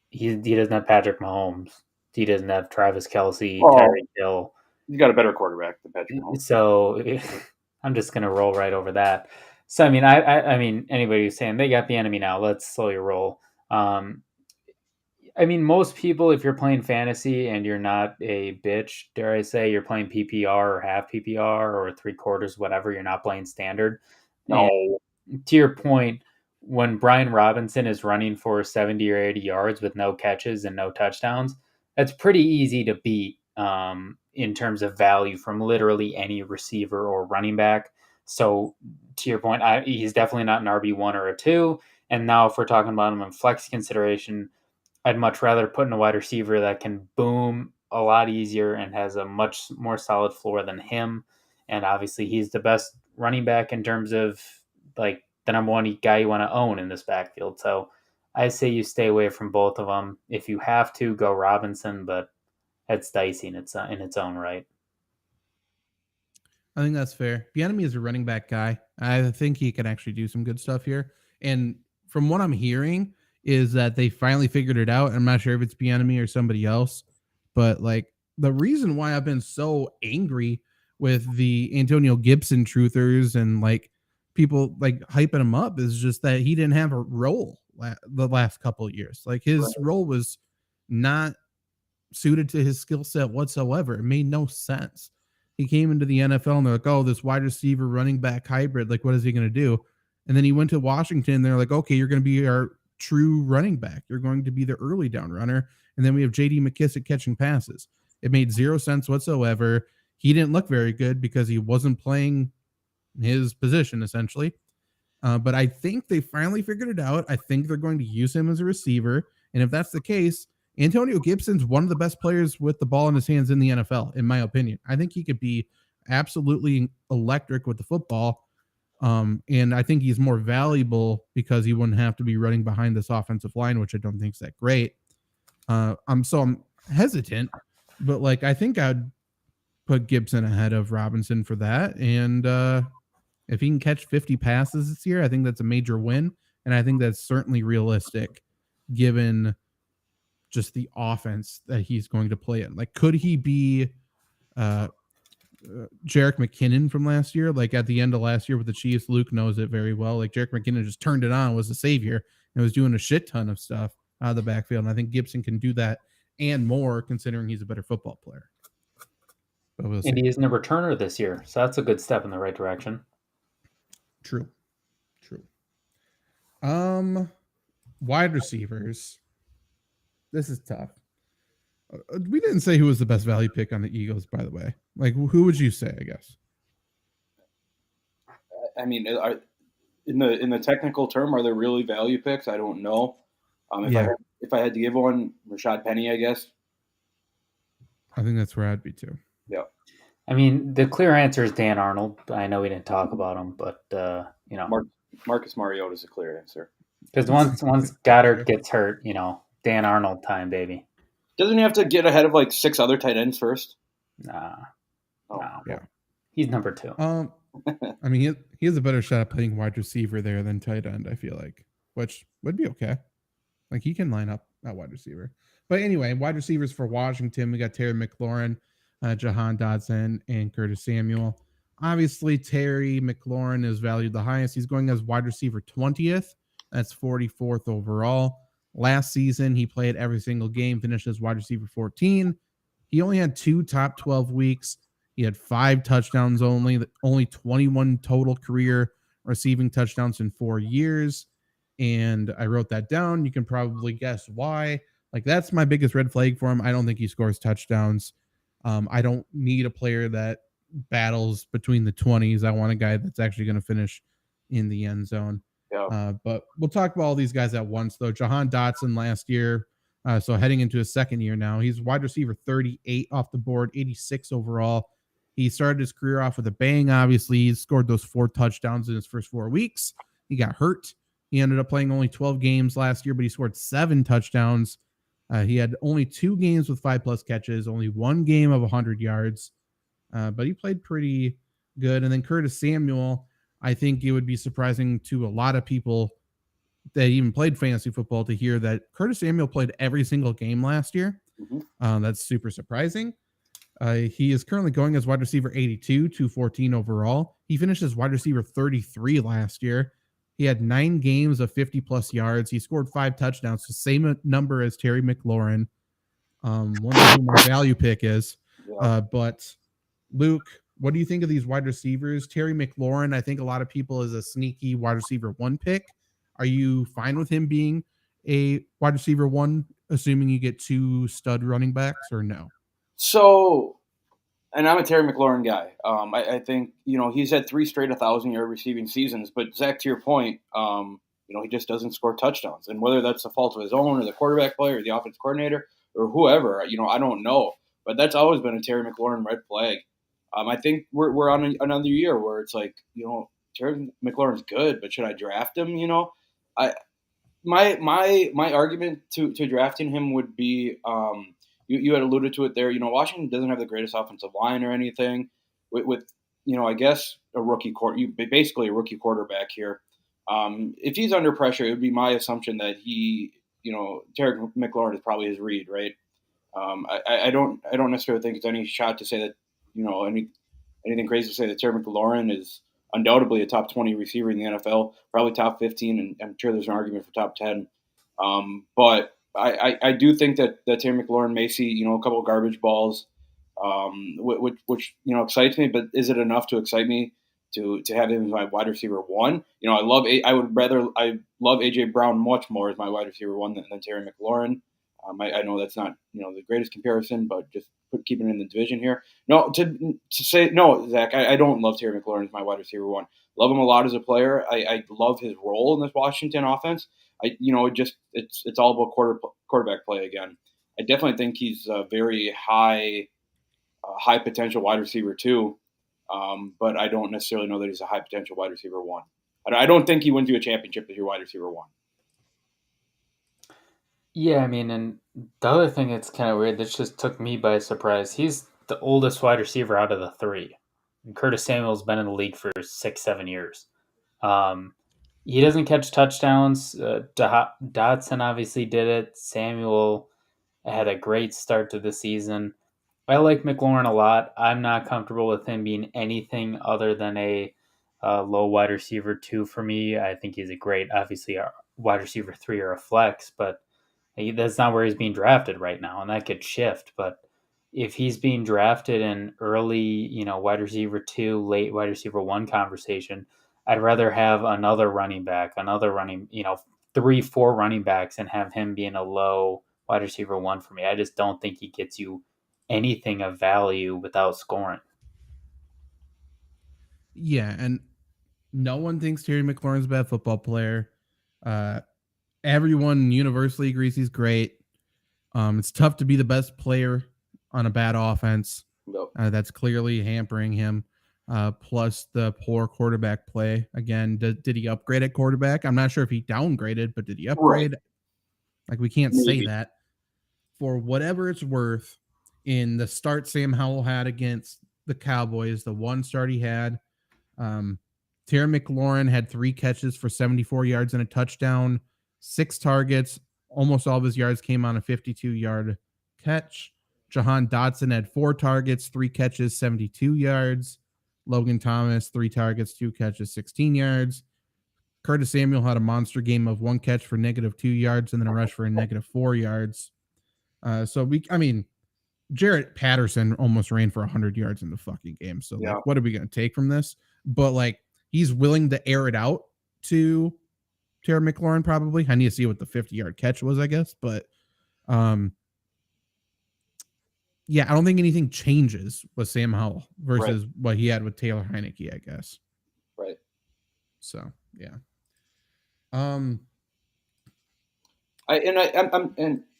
He doesn't have Patrick Mahomes. He doesn't have Travis Kelce, Tyreek Hill. He's got a better quarterback than Patrick Mahomes. So I'm just gonna roll right over that. So I mean, anybody who's saying they got Bieniemy now, let's slowly roll. Most people, if you're playing fantasy and you're not a bitch, dare I say, you're playing PPR or half PPR or 3/4, whatever, you're not playing standard. No. And to your point, when Brian Robinson is running for 70 or 80 yards with no catches and no touchdowns, that's pretty easy to beat in terms of value from literally any receiver or running back. So to your point, he's definitely not an RB1 or a 2. And now if we're talking about him in flex consideration, I'd much rather put in a wide receiver that can boom a lot easier and has a much more solid floor than him. And obviously he's the best running back in terms of like the number one guy you want to own in this backfield. So I say you stay away from both of them. If you have to, go Robinson, but it's dicey in its own right. I think that's fair. Bieniemy is a running back guy. I think he can actually do some good stuff here. And from what I'm hearing is that they finally figured it out. I'm not sure if it's Bieniemy or somebody else, but like the reason why I've been so angry with the Antonio Gibson truthers and like people like hyping him up is just that he didn't have a role the last couple of years. Like his role was not suited to his skill set whatsoever. It made no sense. He came into the NFL and they're like, oh, this wide receiver running back hybrid. Like, what is he going to do? And then he went to Washington. They're like, okay, you're going to be our true running back. You're going to be the early down runner. And then we have JD McKissick catching passes. It made zero sense whatsoever. He didn't look very good because he wasn't playing his position essentially. But I think they finally figured it out. I think they're going to use him as a receiver. And if that's the case, Antonio Gibson's one of the best players with the ball in his hands in the NFL, in my opinion. I think he could be absolutely electric with the football. And I think he's more valuable because he wouldn't have to be running behind this offensive line, which I don't think is that great. I'm hesitant, but like I think I'd put Gibson ahead of Robinson for that. And if he can catch 50 passes this year, I think that's a major win. And I think that's certainly realistic given just the offense that he's going to play in. Like, could he be Jerick McKinnon from last year? Like at the end of last year with the Chiefs, Luke knows it very well. Like Jerick McKinnon just turned it on, was the savior, and was doing a shit ton of stuff out of the backfield. And I think Gibson can do that and more, considering he's a better football player. And he isn't a returner this year, so that's a good step in the right direction. True. Wide receivers. This is tough. We didn't say who was the best value pick on the Eagles, by the way. Like, who would you say? I guess. I mean, in the technical term, are there really value picks? I don't know. If I had to give one, Rashad Penny, I guess. I think that's where I'd be too. Yeah. I mean, the clear answer is Dan Arnold. I know we didn't talk about him, but Marcus Mariota is a clear answer. Because once Goddard gets hurt, Dan Arnold time, baby. Doesn't he have to get ahead of like 6 other tight ends first? Nah. Yeah. He's number 2. I mean, he has a better shot at playing wide receiver there than tight end, I feel like, which would be okay. Like, he can line up at wide receiver. But anyway, wide receivers for Washington, we got Terry McLaurin, Jahan Dotson, and Curtis Samuel. Obviously, Terry McLaurin is valued the highest. He's going as wide receiver 20th. That's 44th overall. Last season, he played every single game, finished as wide receiver 14. He only had 2 top 12 weeks. He had 5 touchdowns only 21 total career receiving touchdowns in 4 years. And I wrote that down. You can probably guess why. Like, that's my biggest red flag for him. I don't think he scores touchdowns. I don't need a player that battles between the 20s. I want a guy that's actually going to finish in the end zone. Yeah. But we'll talk about all these guys at once, though. Jahan Dotson last year, so heading into his second year now. He's wide receiver 38 off the board, 86 overall. He started his career off with a bang, obviously. He scored those 4 touchdowns in his first 4 weeks. He got hurt. He ended up playing only 12 games last year, but he scored 7 touchdowns. He had only 2 games with 5+ catches, only 1 game of 100 yards. But he played pretty good. And then Curtis Samuel, I think it would be surprising to a lot of people that even played fantasy football to hear that Curtis Samuel played every single game last year. Mm-hmm. That's super surprising. He is currently going as wide receiver 82, 214 overall. He finished as wide receiver 33 last year. He had 9 games of 50+ yards. He scored 5 touchdowns, the same number as Terry McLaurin. Wonder who my value pick is. Yeah. But Luke, what do you think of these wide receivers? Terry McLaurin, I think a lot of people is a sneaky wide receiver 1 pick. Are you fine with him being a wide receiver 1, assuming you get 2 stud running backs, or no? So And I'm a Terry McLaurin guy. I think he's had 3 straight 1,000-yard receiving seasons. But Zach, to your point, he just doesn't score touchdowns. And whether that's the fault of his own or the quarterback play or the offense coordinator or whoever, I don't know. But that's always been a Terry McLaurin red flag. I think we're on another year where it's like, Terry McLaurin's good, but should I draft him? I my argument to drafting him would be, you had alluded to it there. Washington doesn't have the greatest offensive line or anything. With I guess basically a rookie quarterback here. If he's under pressure, it would be my assumption that Terry McLaurin is probably his read, right? I don't necessarily think it's any shot to say that anything crazy to say that Terry McLaurin is undoubtedly a top 20 receiver in the NFL, probably top 15, and I'm sure there's an argument for top 10. But I do think that Terry McLaurin may see a couple of garbage balls, which excites me. But is it enough to excite me to have him as my wide receiver one? I love AJ Brown much more as my wide receiver one than Terry McLaurin. I know that's not the greatest comparison, but just keeping it in the division here. No, to say no, Zach, I don't love Terry McLaurin as my wide receiver one. Love him a lot as a player. I love his role in this Washington offense. It's all about quarterback play again. I definitely think he's a very high potential wide receiver too, but I don't necessarily know that he's a high potential wide receiver one. I don't think he wins you a championship as your wide receiver one. Yeah, I mean, and the other thing that's kind of weird that just took me by surprise, he's the oldest wide receiver out of the three. And Curtis Samuel's been in the league for 6-7 years. He doesn't catch touchdowns. Dotson obviously did it. Samuel had a great start to the season. I like McLaurin a lot. I'm not comfortable with him being anything other than a low wide receiver 2 for me. I think he's a great, obviously, a wide receiver 3 or a flex, but that's not where he's being drafted right now, and that could shift. But if he's being drafted in early, wide receiver 2, late wide receiver 1 conversation, I'd rather have another running back, 3-4 running backs, and have him being a low wide receiver 1 for me. I just don't think he gets you anything of value without scoring. Yeah, and no one thinks Terry McLaurin's a bad football player. Everyone universally agrees he's great. It's tough to be the best player on a bad offense. Nope. That's clearly hampering him. Plus the poor quarterback play. Again, did he upgrade at quarterback? I'm not sure if he downgraded, but did he upgrade? Right. Like, we can't say that. For whatever it's worth, in the start Sam Howell had against the Cowboys, the one start he had, Terry McLaurin had 3 catches for 74 yards and a touchdown, 6 targets. Almost all of his yards came on a 52-yard catch. Jahan Dotson had 4 targets, 3 catches, 72 yards. Logan Thomas, 3 targets, 2 catches, 16 yards. Curtis Samuel had a monster game of 1 catch for -2 yards and then a rush for a -4 yards. Jarrett Patterson almost ran for 100 yards in the fucking game. So yeah. What are we going to take from this? But he's willing to air it out to Terry McLaurin probably. I need to see what the 50-yard catch was, I guess. But yeah, I don't think anything changes with Sam Howell versus what he had with Taylor Heinicke, I guess. Right. So yeah.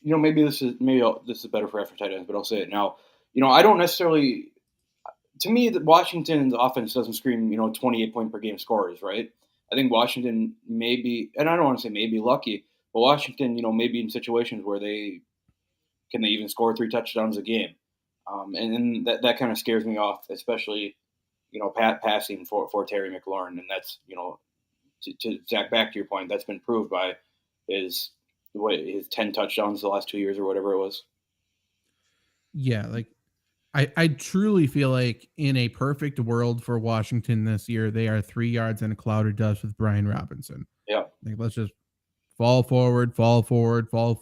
Maybe this is better for after tight ends, but I'll say it now. I don't necessarily. To me, Washington's offense doesn't scream 28 point per game scorers, right? I think Washington may be, and I don't want to say maybe lucky, but Washington, may be in situations where they even score 3 touchdowns a game, and that kind of scares me off, especially passing for Terry McLaurin, and that's to Zach, back to your point, that's been proved by his 10 touchdowns the last 2 years or whatever it was. Yeah, I truly feel like in a perfect world for Washington this year, they are 3 yards in a cloud of dust with Brian Robinson. Yeah. Let's just fall forward, go forward on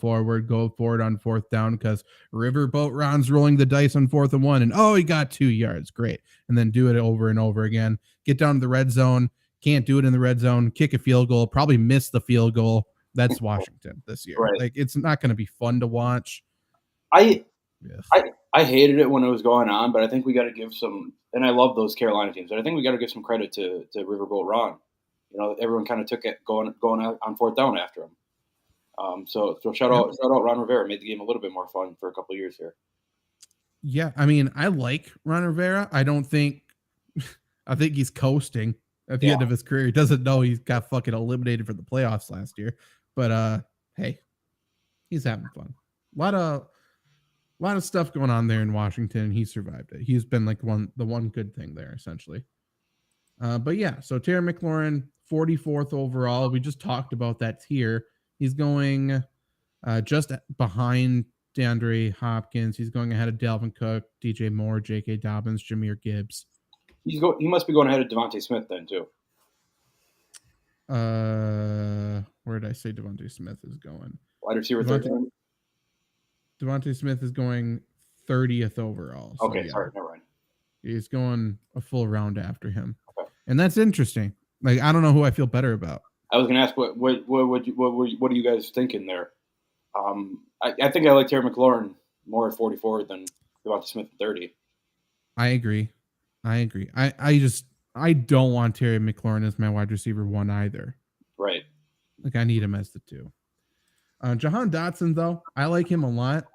4th down because Riverboat Ron's rolling the dice on 4th and 1, and he got 2 yards. Great. And then do it over and over again. Get down to the red zone. Can't do it in the red zone. Kick a field goal. Probably miss the field goal. That's Washington this year. Right. It's not going to be fun to watch. I I hated it when it was going on, but I think we got to give some. And I love those Carolina teams, but I think we got to give some credit to Riverboat Ron. Everyone kind of took it going out on fourth down after him. So shout out Ron Rivera, made the game a little bit more fun for a couple of years here. Yeah, I mean, I like Ron Rivera. I think he's coasting at the end of his career. He doesn't know he's got fucking eliminated for the playoffs last year. But hey, he's having fun. A lot of stuff going on there in Washington. He survived it. He's been like the one good thing there, essentially. But yeah, so Terry McLaurin, 44th overall. We just talked about that tier. He's going just behind DeAndre Hopkins. He's going ahead of Dalvin Cook, DJ Moore, J.K. Dobbins, Jahmyr Gibbs. He must be going ahead of Devontae Smith then too. Where did I say Devontae Smith is going? Wide receiver 13. Devontae Smith is going 30th overall. So okay, sorry, never mind. He's going a full round after him, and that's interesting. Like, I don't know who I feel better about. I was going to ask what are you guys thinking there? I think I like Terry McLaurin more at 44 than Devontae Smith at 30. I agree. I don't want Terry McLaurin as my wide receiver 1 either. Right. Like, I need him as the 2. Jahan Dotson, though, I like him a lot.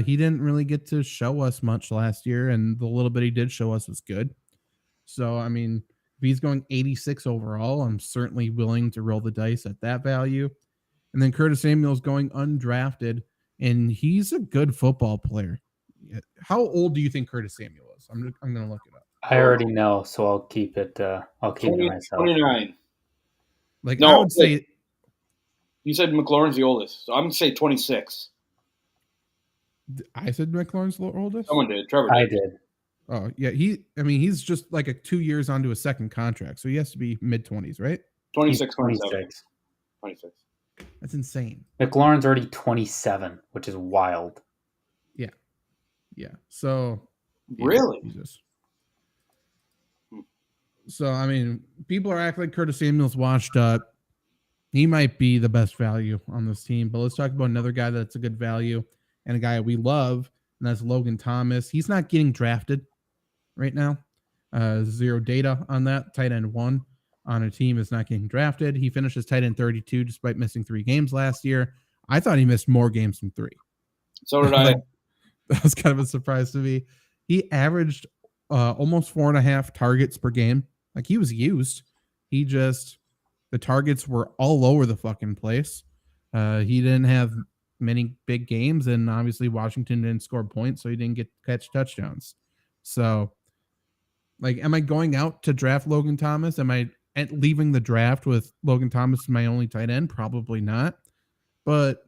He didn't really get to show us much last year, and the little bit he did show us was good. So, I mean, if he's going 86 overall, I'm certainly willing to roll the dice at that value. And then Curtis Samuel's going undrafted, and he's a good football player. How old do you think Curtis Samuel is? I'm going to look it up. I already know, so I'll keep it. I'll keep it myself. 29. Like, no, I would say. You said McLaurin's the oldest, so I'm going to say 26. I said McLaurin's the oldest? Someone did. Trevor did. I did. Oh, yeah. He's just like 2 years onto a second contract, so he has to be mid-20s, right? 26. That's insane. McLaurin's already 27, which is wild. Yeah. Yeah. So. Really? Jesus. So, I mean, people are acting like Curtis Samuel's washed up. He might be the best value on this team, but let's talk about another guy that's a good value and a guy we love, and that's Logan Thomas. He's not getting drafted right now. Zero data on that. Tight end 1 on a team is not getting drafted. He finishes tight end 32 despite missing 3 games last year. I thought he missed more games than 3. So did I. That was kind of a surprise to me. He averaged almost 4.5 targets per game. Like, he was used. The targets were all over the fucking place. He didn't have many big games, and obviously Washington didn't score points, so he didn't catch touchdowns. So, like, am I going out to draft Logan Thomas? Am I leaving the draft with Logan Thomas as my only tight end? Probably not. But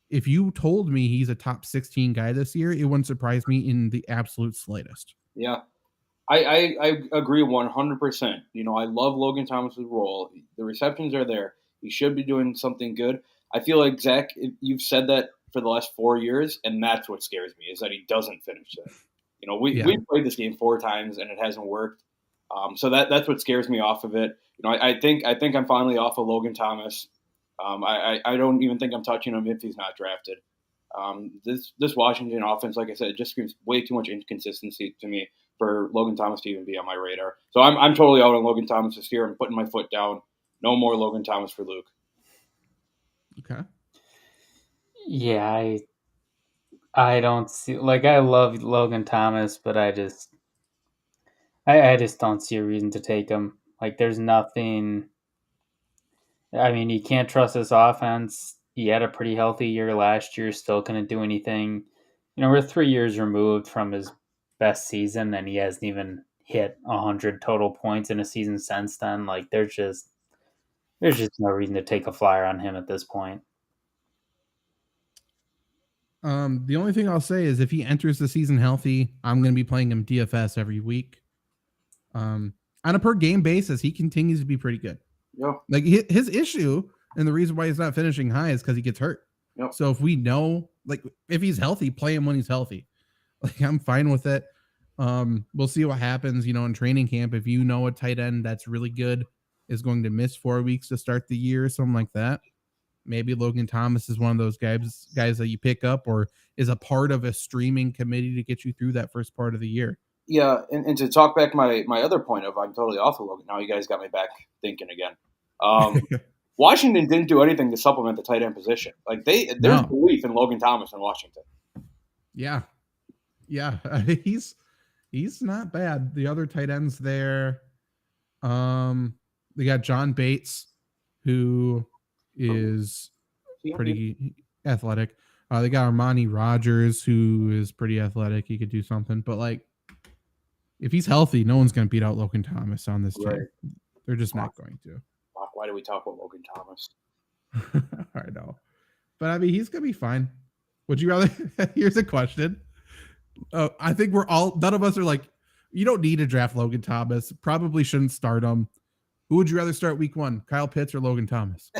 if you told me he's a top 16 guy this year, it wouldn't surprise me in the absolute slightest. Yeah. I agree 100%. I love Logan Thomas's role. The receptions are there. He should be doing something good. I feel like, Zach, you've said that for the last 4 years, and that's what scares me, is that he doesn't finish it. We played this game 4 times, and it hasn't worked. So that's what scares me off of it. I think I'm finally off of Logan Thomas. I don't even think I'm touching him if he's not drafted. This Washington offense, like I said, just screams way too much inconsistency to me for Logan Thomas to even be on my radar. So I'm totally out on Logan Thomas this year. I'm putting my foot down. No more Logan Thomas for Luke. Okay. Yeah, I don't see, like, I love Logan Thomas, but I just don't see a reason to take him. Like, there's nothing. I mean, you can't trust this offense. He had a pretty healthy year last year, still couldn't do anything. We're 3 years removed from his best season, and he hasn't even hit 100 total points in a season since then. Like, there's just no reason to take a flyer on him at this point. The only thing I'll say is if he enters the season healthy, I'm going to be playing him DFS every week. On a per game basis, he continues to be pretty good. Yeah. Like, his issue and the reason why he's not finishing high is because he gets hurt. Yep. So if we know, like, if he's healthy, play him when he's healthy. Like, I'm fine with it. We'll see what happens, in training camp. If you a tight end that's really good is going to miss 4 weeks to start the year or something like that, maybe Logan Thomas is one of those guys that you pick up or is a part of a streaming committee to get you through that first part of the year. Yeah, and to talk back my other point of I'm totally off of Logan. Now you guys got me back thinking again. Washington didn't do anything to supplement the tight end position. Like there's belief in Logan Thomas in Washington. Yeah. He's not bad. The other tight ends there, they got John Bates, who is pretty athletic. They got Armani Rogers, who is pretty athletic. He could do something, but like, if he's healthy, no one's going to beat out Logan Thomas on this team. They're just not going to. Why do we talk about Logan Thomas? I know. But I mean, he's going to be fine. Would you rather? Here's a question. I think none of us are like, you don't need to draft Logan Thomas. Probably shouldn't start him. Who would you rather start week 1? Kyle Pitts or Logan Thomas?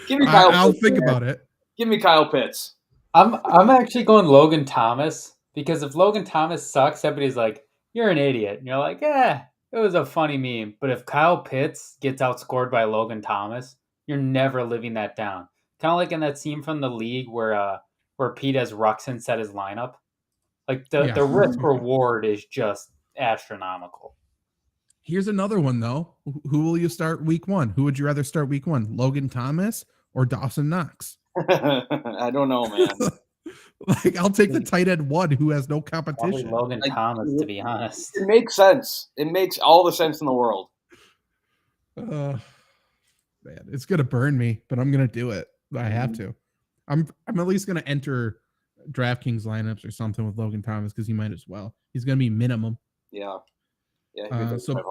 Give me Kyle I'll Pitts, think man. about it. Give me Kyle Pitts. I'm actually going Logan Thomas because if Logan Thomas sucks, everybody's like, you're an idiot. And you're like, it was a funny meme. But if Kyle Pitts gets outscored by Logan Thomas, you're never living that down. Kind of like in that scene from The League where Pete as Ruxin set his lineup. Like the risk reward is just astronomical. Here's another one though. Who will you start week 1? Who would you rather start week 1? Logan Thomas or Dawson Knox? I don't know, man. Like, I'll take the tight end 1 who has no competition. Probably Logan Thomas, to be honest. It makes sense. It makes all the sense in the world. Man, it's gonna burn me, but I'm gonna do it. I have to. I'm at least gonna enter DraftKings lineups or something with Logan Thomas because he might as well. He's gonna be minimum. Yeah. So 500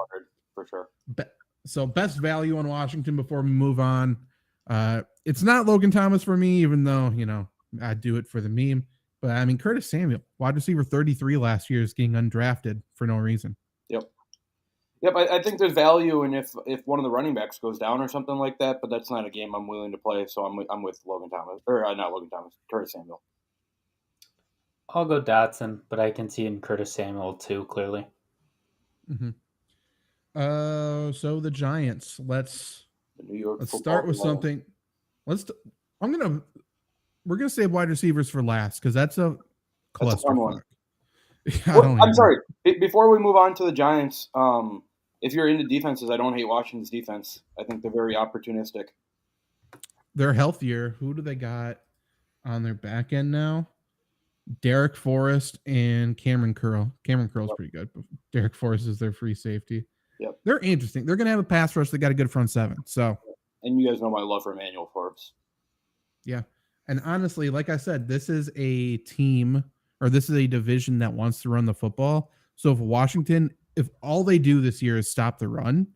for sure. So best value on Washington before we move on. It's not Logan Thomas for me, even though, I do it for the meme. But I mean, Curtis Samuel, wide receiver 33 last year, is getting undrafted for no reason. Yep. I think there's value in if one of the running backs goes down or something like that, but that's not a game I'm willing to play. So I'm with Logan Thomas, or not Logan Thomas, Curtis Samuel. I'll go Dotson, but I can see in Curtis Samuel too, clearly. Mm-hmm. So the Giants. Let's start with something. We're gonna save wide receivers for last because that's a clusterfuck. I'm sorry. Before we move on to the Giants, if you're into defenses, I don't hate Washington's defense. I think they're very opportunistic. They're healthier. Who do they got on their back end now? Derek Forrest and Cameron Curl. Cameron Curl's pretty good, but Derek Forrest is their free safety. Yep. They're interesting. They're going to have a pass rush. They got a good front seven. So, and you guys know my love for Emmanuel Forbes. Yeah. And honestly, like I said, this is a team or this is a division that wants to run the football. So if all they do this year is stop the run,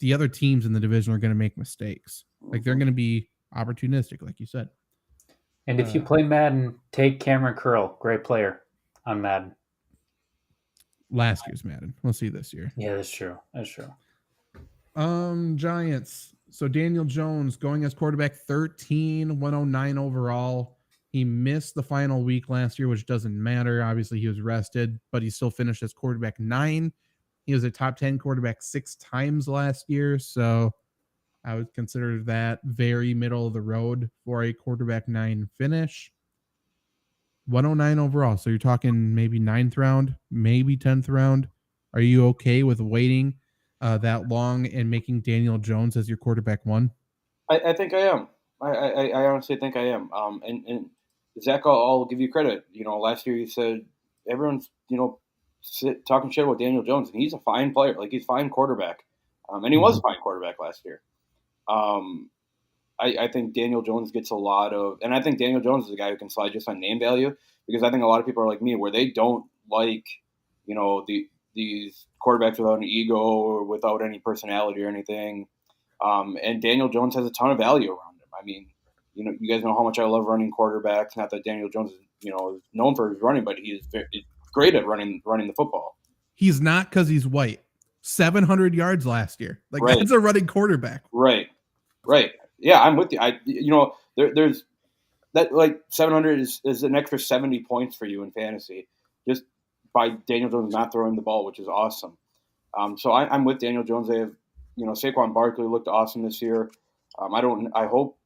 the other teams in the division are going to make mistakes. Like they're going to be opportunistic, like you said. And if you play Madden, take Cameron Curl. Great player on Madden. Last year's Madden. We'll see this year. Yeah, that's true. Giants. So Daniel Jones going as quarterback 13, 109 overall. He missed the final week last year, which doesn't matter. Obviously, he was rested, but he still finished as quarterback 9. He was a top 10 quarterback 6 times last year. So I would consider that very middle of the road for a quarterback 9 finish. 109 overall. So you're talking maybe 9th round, maybe 10th round. Are you okay with waiting that long and making Daniel Jones as your quarterback 1? I think I am. I honestly think I am. And Zach, I'll give you credit. Last year you said everyone's, talking shit about Daniel Jones, and he's a fine player. Like, he's a fine quarterback. And he was a fine quarterback last year. I think Daniel Jones gets a lot of – and I think Daniel Jones is a guy who can slide just on name value, because I think a lot of people are like me where they don't like, these quarterbacks without an ego or without any personality or anything. And Daniel Jones has a ton of value around him. I mean, you guys know how much I love running quarterbacks. Not that Daniel Jones is, is known for his running, but he's great at running the football. He's not because he's white. 700 yards last year. Like, right. That's a running quarterback. Right. Yeah, I'm with you. There's that, like, 700 is an extra 70 points for you in fantasy just by Daniel Jones not throwing the ball, which is awesome. So I'm with Daniel Jones. They have Saquon Barkley looked awesome this year. I hope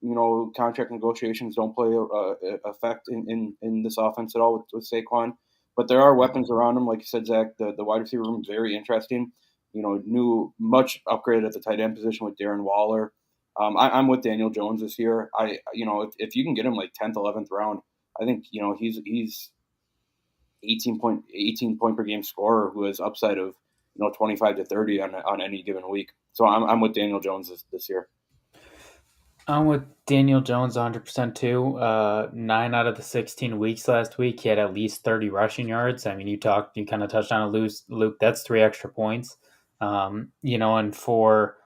contract negotiations don't play a effect in this offense at all with Saquon. But there are weapons around him, like you said, Zach. The wide receiver room is very interesting. Much upgraded at the tight end position with Darren Waller. I'm with Daniel Jones this year. If you can get him like 10th, 11th round, I think he's 18 point per game scorer who has upside of 25 to 30 on any given week. So I'm with Daniel Jones this year. I'm with Daniel Jones 100% too. 9 out of the 16 weeks last week, he had at least 30 rushing yards. I mean, you kind of touched on it, Luke. That's 3 extra points. And for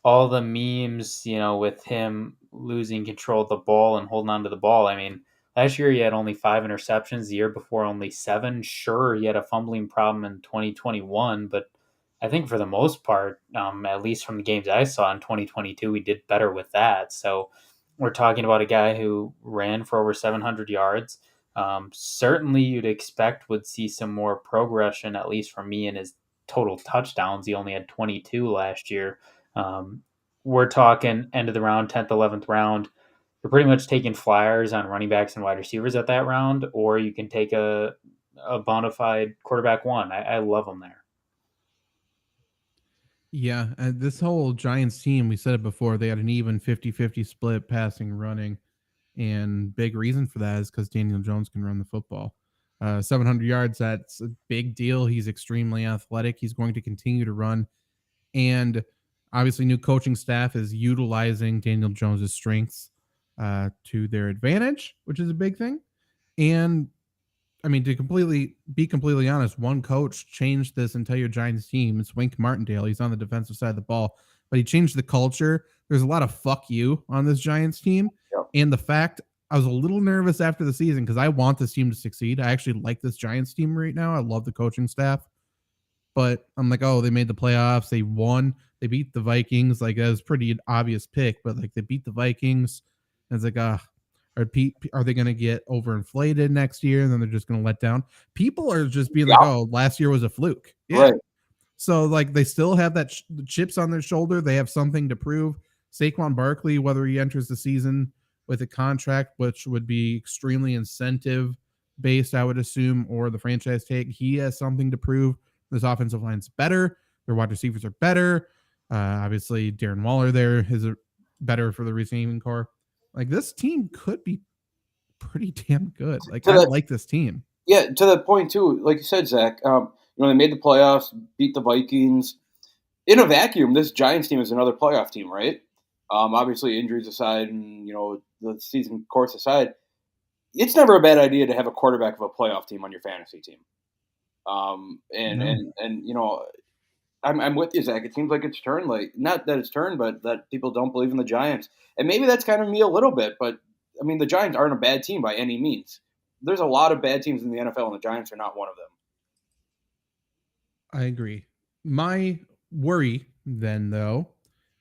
all the memes, with him losing control of the ball and holding on to the ball. I mean, last year he had only 5 interceptions. The year before, only 7. Sure, he had a fumbling problem in 2021, but I think for the most part, at least from the games I saw in 2022, we did better with that. So we're talking about a guy who ran for over 700 yards. Certainly you'd expect would see some more progression, at least from me, in his total touchdowns. He only had 22 last year. We're talking end of the round, 10th, 11th round. You're pretty much taking flyers on running backs and wide receivers at that round, or you can take a bona fide quarterback one. I love him there. Yeah, this whole Giants team, we said it before, they had an even 50-50 split passing, running, and big reason for that is because Daniel Jones can run the football. 700 yards, that's a big deal. He's extremely athletic. He's going to continue to run. And obviously, new coaching staff is utilizing Daniel Jones's strengths to their advantage, which is a big thing. And I mean, to be completely honest, one coach changed this entire Giants team. It's Wink Martindale. He's on the defensive side of the ball, but he changed the culture. There's a lot of fuck you on this Giants team. Yep. And the fact I was a little nervous after the season because I want this team to succeed. I actually like this Giants team right now. I love the coaching staff, but I'm like, oh, they made the playoffs. They won. They beat the Vikings. Like, that was pretty obvious pick, but like they beat the Vikings. And it's like, are they going to get overinflated next year and then they're just going to let down? People are just being like, oh, last year was a fluke. Yeah. Right. So like they still have that the chips on their shoulder. They have something to prove. Saquon Barkley, whether he enters the season with a contract, which would be extremely incentive based, I would assume, or the franchise tag, he has something to prove. This offensive line's better. Their wide receivers are better. Obviously, Darren Waller there is better for the receiving core. Like, this team could be pretty damn good. Like, I like this team. Yeah, to that point, too, like you said, Zach, they made the playoffs, beat the Vikings. In a vacuum, this Giants team is another playoff team, right? Obviously, injuries aside and, the season course aside, it's never a bad idea to have a quarterback of a playoff team on your fantasy team. I'm with you, Zach. It seems like it's turned, like, not that it's turned, but that people don't believe in the Giants. And maybe that's kind of me a little bit, but I mean, the Giants aren't a bad team by any means. There's a lot of bad teams in the NFL, and the Giants are not one of them. I agree. My worry then, though,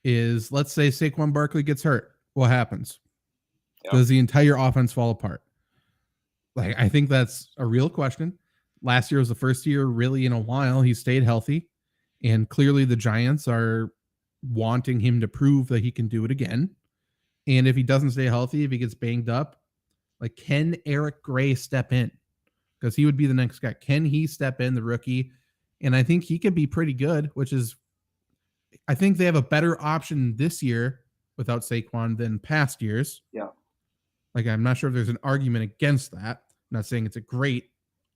is let's say Saquon Barkley gets hurt. What happens? Yep. Does the entire offense fall apart? Like, I think that's a real question. Last year was the first year really in a while he stayed healthy. And clearly the Giants are wanting him to prove that he can do it again. And if he doesn't stay healthy, if he gets banged up, like, can Eric Gray step in? Because he would be the next guy. Can he step in, the rookie? And I think he can be pretty good, which is, I think they have a better option this year without Saquon than past years. Yeah. Like, I'm not sure if there's an argument against that. I'm not saying it's a great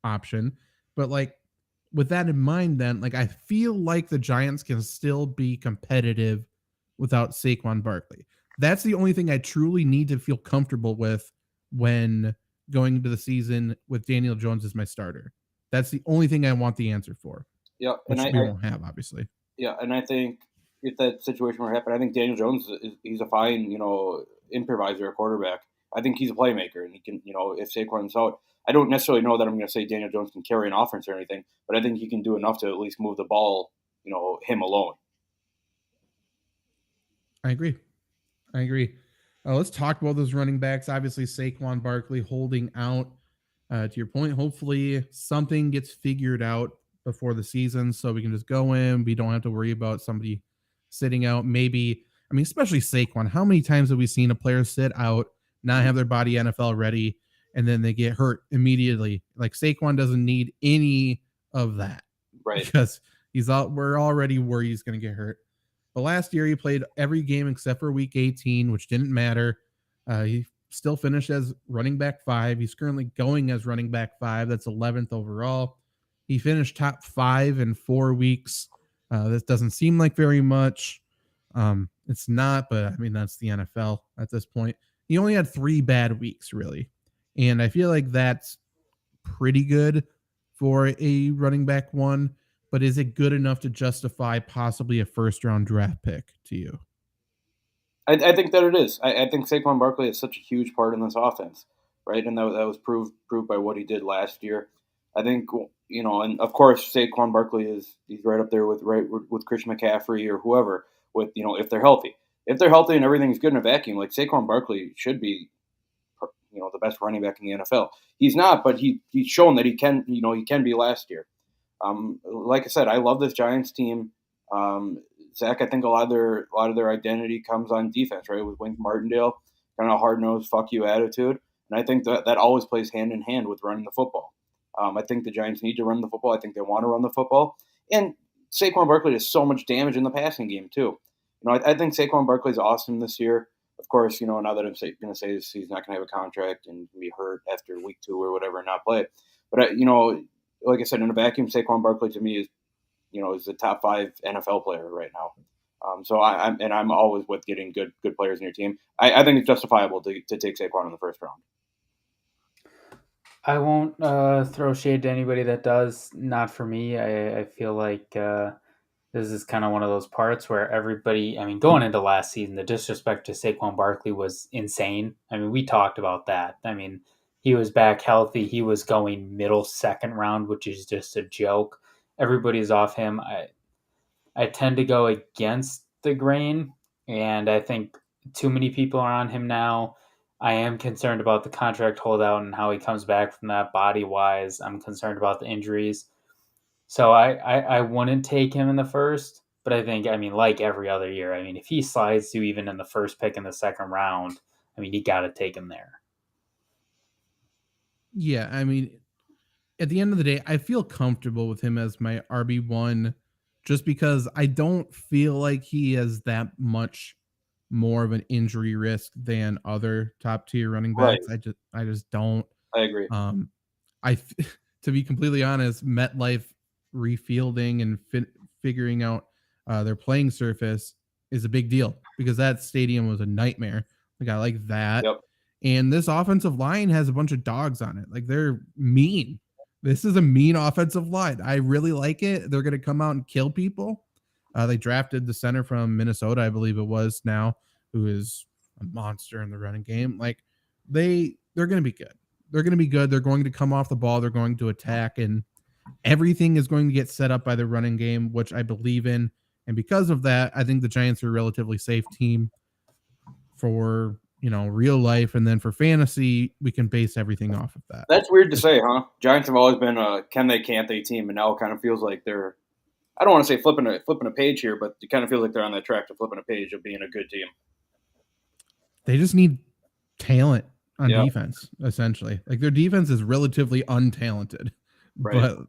option, but like, with that in mind, then, like, I feel like the Giants can still be competitive without Saquon Barkley. That's the only thing I truly need to feel comfortable with when going into the season with Daniel Jones as my starter. That's the only thing I want the answer for. Yeah, which we won't have, obviously. Yeah, and I think if that situation were to happen, I think Daniel Jones he's a fine, improviser, a quarterback. I think he's a playmaker, and he can, if Saquon's out. I don't necessarily know that I'm going to say Daniel Jones can carry an offense or anything, but I think he can do enough to at least move the ball, him alone. I agree. Let's talk about those running backs. Obviously, Saquon Barkley holding out. To your point, hopefully something gets figured out before the season so we can just go in. We don't have to worry about somebody sitting out. Maybe, I mean, especially Saquon. How many times have we seen a player sit out, not have their body NFL ready, and then they get hurt immediately? Like Saquon doesn't need any of that, right? Because we're already worried he's going to get hurt. But last year he played every game except for week 18, which didn't matter. He still finished as running back 5. He's currently going as running back 5. That's 11th overall. He finished top 5 in 4 weeks. This doesn't seem like very much. It's not, but I mean, that's the NFL at this point. He only had 3 bad weeks, really. And I feel like that's pretty good for a running back 1. But is it good enough to justify possibly a first-round draft pick to you? I think that it is. I think Saquon Barkley is such a huge part in this offense, right? And that was proved by what he did last year. I think, and of course Saquon Barkley he's right up there with Christian McCaffrey or whoever, with if they're healthy. If they're healthy and everything's good in a vacuum, like Saquon Barkley should be the best running back in the NFL. He's not, but he's shown that he can be last year. Like I said, I love this Giants team. Zach, I think a lot of their identity comes on defense, right? With Wink Martindale, kind of hard-nosed, fuck you attitude. And I think that always plays hand in hand with running the football. I think the Giants need to run the football. I think they want to run the football. And Saquon Barkley does so much damage in the passing game, too. I think Saquon Barkley is awesome this year. Of course, now that I'm going to say this, he's not going to have a contract and be hurt after week 2 or whatever and not play. But, like I said, in a vacuum, Saquon Barkley to me is the top 5 NFL player right now. So I'm always with getting good players in your team. I think it's justifiable to take Saquon in the first round. I won't throw shade to anybody that does. Not for me. I feel like this is kind of one of those parts where everybody, I mean, going into last season, the disrespect to Saquon Barkley was insane. I mean, we talked about that. I mean, he was back healthy. He was going middle second round, which is just a joke. Everybody's off him. I tend to go against the grain, and I think too many people are on him now. I am concerned about the contract holdout and how he comes back from that body-wise. I'm concerned about the injuries. So I wouldn't take him in the first, but I think, I mean, like every other year, I mean, if he slides to even in the first pick in the second round, I mean, you got to take him there. Yeah, I mean, at the end of the day, I feel comfortable with him as my RB1 just because I don't feel like he has that much more of an injury risk than other top tier running backs. Right. I just don't. I agree. To be completely honest, MetLife refielding and figuring out their playing surface is a big deal because that stadium was a nightmare. Like I like that. Yep. And this offensive line has a bunch of dogs on it. Like they're mean. This is a mean offensive line. I really like it. They're going to come out and kill people. They drafted the center from Minnesota, I believe it was now, who is a monster in the running game. Like they're going to be good. They're going to be good. They're going to come off the ball. They're going to attack, and everything is going to get set up by the running game, which I believe in. And because of that, I think the Giants are a relatively safe team for, real life. And then for fantasy, we can base everything off of that. That's weird to say, huh? Giants have always been a can they, can't they team. And now it kind of feels like they're, I don't want to say flipping a page here, but it kind of feels like they're on that track to flipping a page of being a good team. They just need talent on defense, essentially. Like their defense is relatively untalented, but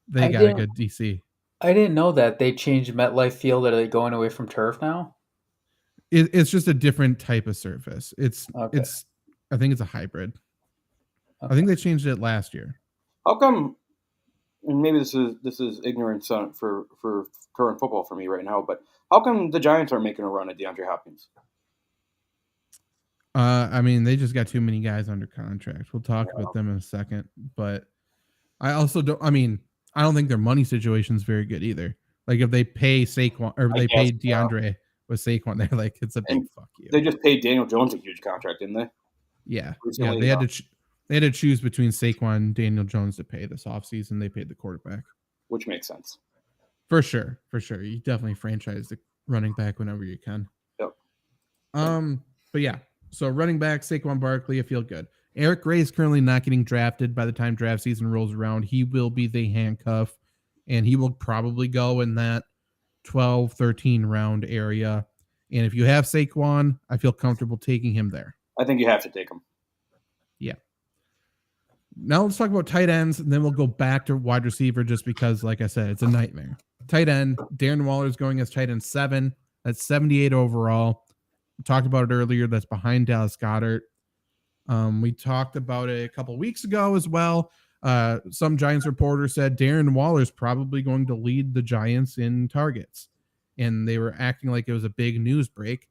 they got a good DC. I didn't know that they changed MetLife Field. Are they going away from turf now? It's just a different type of surface. I think it's a hybrid. Okay. I think they changed it last year. How come? And maybe this is ignorance for current football for me right now, but how come the Giants are making a run at DeAndre Hopkins? I mean, they just got too many guys under contract. We'll talk about them in a second, but I also don't. I mean, I don't think their money situation is very good either. Like if they pay Saquon or they pay DeAndre with Saquon, they're like, it's a big fuck you. They just paid Daniel Jones a huge contract, didn't they? Yeah, recently, yeah. They had to choose between Saquon and Daniel Jones to pay this offseason. They paid the quarterback, which makes sense. For sure. You definitely franchise the running back whenever you can. Yep. But yeah. So running back, Saquon Barkley, I feel good. Eric Gray is currently not getting drafted. By the time draft season rolls around, he will be the handcuff, and he will probably go in that 12, 13 round area. And if you have Saquon, I feel comfortable taking him there. I think you have to take him. Yeah. Now let's talk about tight ends, and then we'll go back to wide receiver just because, like I said, it's a nightmare. Tight end, Darren Waller is going as tight end 7. That's 78 overall. We talked about it earlier. That's behind Dallas Goedert. We talked about it a couple weeks ago as well. Some Giants reporter said Darren Waller is probably going to lead the Giants in targets. And they were acting like it was a big news break.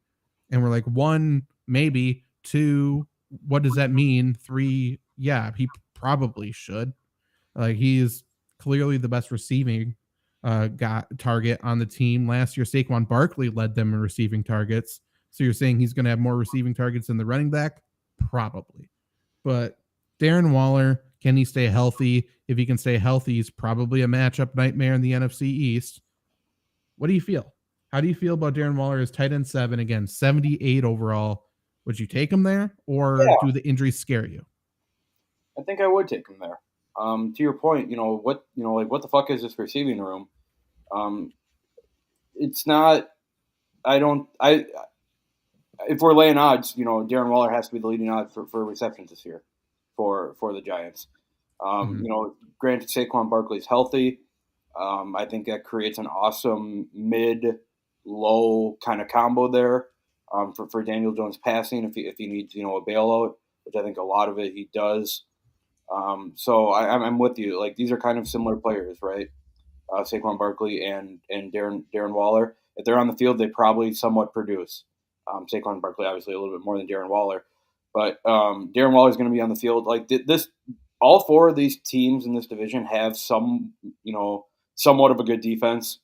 And we're like, 1, maybe. 2, what does that mean? 3, yeah, he probably should. Like, he is clearly the best receiving target on the team. Last year, Saquon Barkley led them in receiving targets. So you're saying he's going to have more receiving targets than the running back? Probably. But Darren Waller, can he stay healthy? If he can stay healthy, he's probably a matchup nightmare in the NFC East. What do you feel? How do you feel about Darren Waller as tight end 7? Again, 78 overall. Would you take him there, or do the injuries scare you? I think I would take him there. To your point, what the fuck is this receiving room? It's not. If we're laying odds, Darren Waller has to be the leading odds for receptions this year for the Giants. Granted, Saquon Barkley's healthy. I think that creates an awesome mid-low kind of combo there for Daniel Jones passing if he needs a bailout, which I think a lot of it he does. So I'm with you. Like, these are kind of similar players, right? Saquon Barkley and Darren Waller. If they're on the field, they probably somewhat produce. Saquon Barkley obviously a little bit more than Darren Waller, but Darren Waller is going to be on the field. Like this, all 4 of these teams in this division have somewhat of a good defense,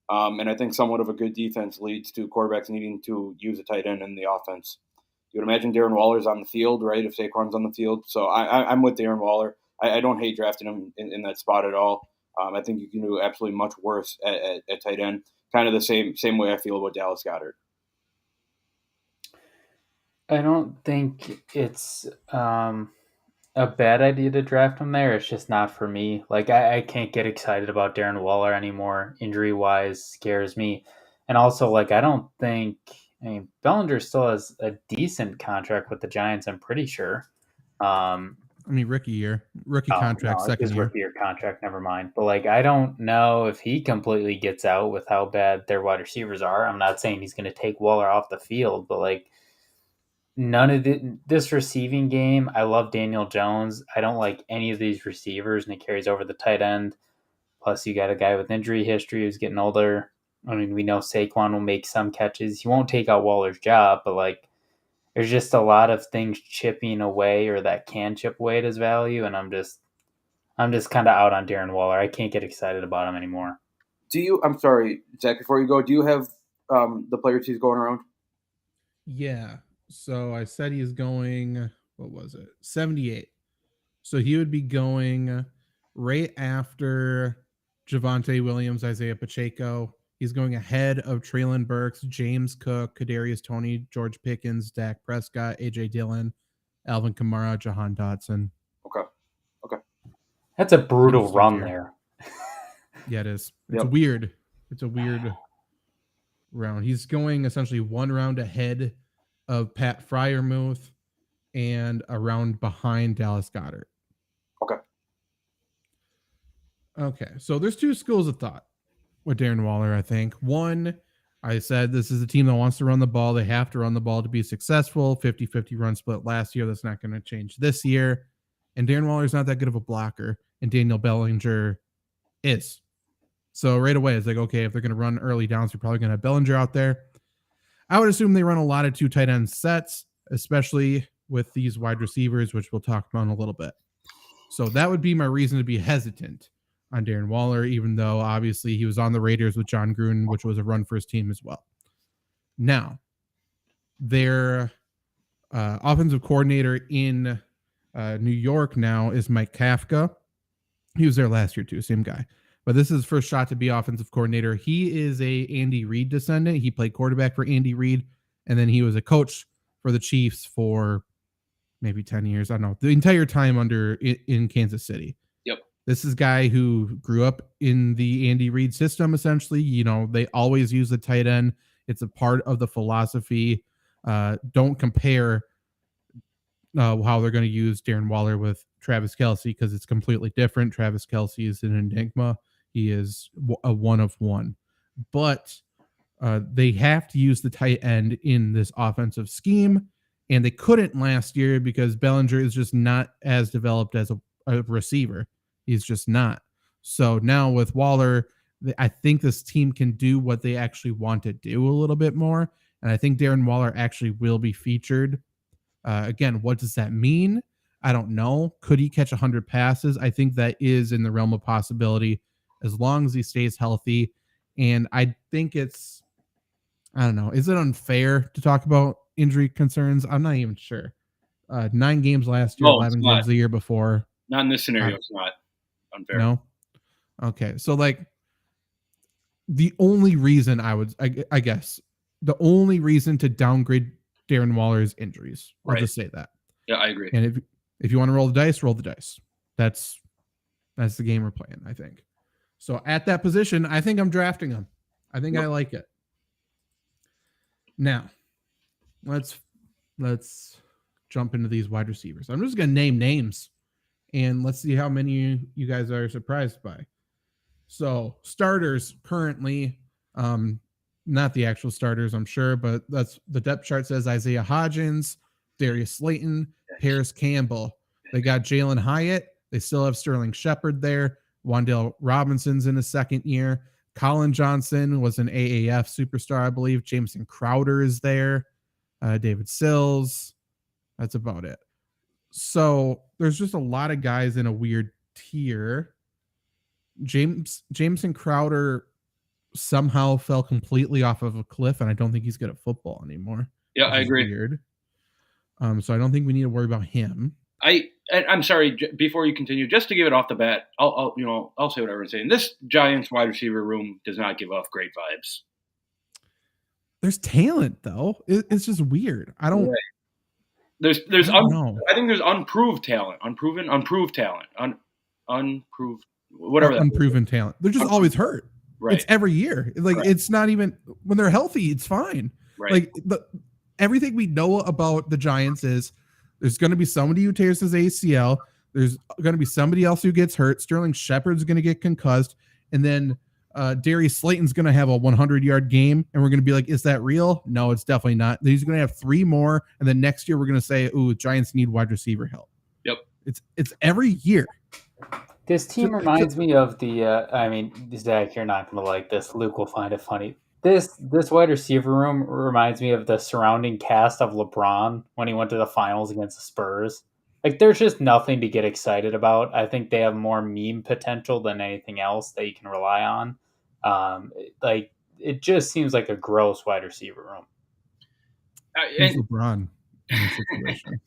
and I think somewhat of a good defense leads to quarterbacks needing to use a tight end in the offense. You would imagine Darren Waller's on the field, right? If Saquon's on the field, so I'm with Darren Waller. I don't hate drafting him in that spot at all. I think you can do absolutely much worse at tight end. Kind of the same way I feel about Dallas Goedert. I don't think it's a bad idea to draft him there. It's just not for me. Like, I can't get excited about Darren Waller anymore. Injury-wise scares me. And also, like, I don't think – Bellinger still has a decent contract with the Giants, I'm pretty sure. Rookie contract, second year. Rookie year contract, never mind. But, like, I don't know if he completely gets out with how bad their wide receivers are. I'm not saying he's going to take Waller off the field, but, like, none of this receiving game. I love Daniel Jones. I don't like any of these receivers, and it carries over the tight end. Plus, you got a guy with injury history who's getting older. I mean, we know Saquon will make some catches. He won't take out Waller's job, but like, there's just a lot of things chipping away or that can chip away at his value, and I'm just kind of out on Darren Waller. I can't get excited about him anymore. I'm sorry, Zach, before you go, do you have the players he's going around? Yeah. So I said he's going, 78. So he would be going right after Javonte Williams, Isaiah Pacheco. He's going ahead of Treylon Burks, James Cook, Kadarius Toney, George Pickens, Dak Prescott, A.J. Dillon, Alvin Kamara, Jahan Dotson. Okay. That's a brutal run there. Yeah, it is. It's weird. It's a weird round. He's going essentially one round ahead of Pat Freiermuth and a round behind Dallas Goedert. Okay. So there's 2 schools of thought with Darren Waller, I think. One, I said this is a team that wants to run the ball. They have to run the ball to be successful. 50-50 run split last year. That's not going to change this year. And Darren Waller's not that good of a blocker, and Daniel Bellinger is. So right away, it's like, okay, if they're going to run early downs, you're probably going to have Bellinger out there. I would assume they run a lot of 2 tight end sets, especially with these wide receivers, which we'll talk about in a little bit. So that would be my reason to be hesitant on Darren Waller, even though obviously he was on the Raiders with John Gruden, which was a run first team as well. Now, their offensive coordinator in New York now is Mike Kafka. He was there last year too, same guy. But this is his first shot to be offensive coordinator. He is a Andy Reid descendant. He played quarterback for Andy Reid, and then he was a coach for the Chiefs for maybe 10 years. I don't know, the entire time in Kansas City. Yep. This is a guy who grew up in the Andy Reid system, essentially. You know, they always use the tight end. It's a part of the philosophy. Don't compare how they're going to use Darren Waller with Travis Kelce, because it's completely different. Travis Kelce is an enigma. He is a one of one. But they have to use the tight end in this offensive scheme, and they couldn't last year because Bellinger is just not as developed as a receiver. He's just not. So now with Waller, I think this team can do what they actually want to do a little bit more, and I think Darren Waller actually will be featured. Again, what does that mean? I don't know. Could he catch 100 passes? I think that is in the realm of possibility as long as he stays healthy. And I think it's, I don't know. Is it unfair to talk about injury concerns? I'm not even sure. 9 games last year, 11 games the year before. Not in this scenario. It's not unfair. No? Okay. So, like, the only reason I guess, the only reason to downgrade Darren Waller is injuries. I'll just say that. Yeah, I agree. And if you want to roll the dice, roll the dice. That's the game we're playing, I think. So at that position, I think I'm drafting him. I think I like it. Now, let's jump into these wide receivers. I'm just going to name names, and let's see how many you guys are surprised by. So starters currently, not the actual starters, I'm sure, but that's the depth chart says Isaiah Hodgins, Darius Slayton, Paris Campbell. They got Jalen Hyatt. They still have Sterling Shepard there. Wan'Dale Robinson's in his second year. Colin Johnson was an AAF superstar, I believe. Jameson Crowder is there. David Sills. That's about it. So there's just a lot of guys in a weird tier. Jameson Crowder somehow fell completely off of a cliff, and I don't think he's good at football anymore. Yeah, I agree. Weird. So I don't think we need to worry about him. I'm sorry. Before you continue, just to give it off the bat, I'll say what I'm saying. This Giants wide receiver room does not give off great vibes. There's talent though. It's just weird. I don't. Right. There's I think there's unproved talent, unproved talent, unproved whatever. Unproven talent. They're just always hurt. Right. It's every year. Like It's not even when they're healthy. It's fine. Right. Like everything we know about the Giants is there's going to be somebody who tears his ACL. There's going to be somebody else who gets hurt. Sterling Shepard's going to get concussed, and then Darius Slayton's going to have a 100-yard game, and we're going to be like, is that real? No, it's definitely not. He's going to have 3 more, and then next year we're going to say, ooh, Giants need wide receiver help. Yep. It's every year. This team reminds me of the, Zach, you're not going to like this. Luke will find it funny. This wide receiver room reminds me of the surrounding cast of LeBron when he went to the finals against the Spurs. Like, there's just nothing to get excited about. I think they have more meme potential than anything else that you can rely on. It just seems like a gross wide receiver room. Who's LeBron in this situation?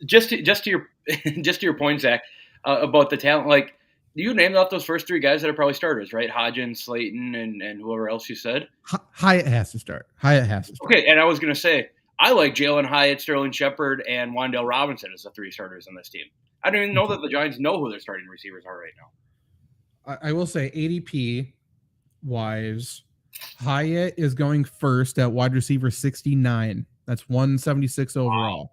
Just to your point, Zach, about the talent, like, you named off those first 3 guys that are probably starters, right? Hodgins, Slayton, and whoever else you said. Hyatt has to start. Okay, and I was going to say, I like Jalen Hyatt, Sterling Shepard, and Wan'Dale Robinson as the 3 starters on this team. I don't even know that the Giants know who their starting receivers are right now. I will say ADP wise, Hyatt is going first at wide receiver 69. That's 176 overall. Wow.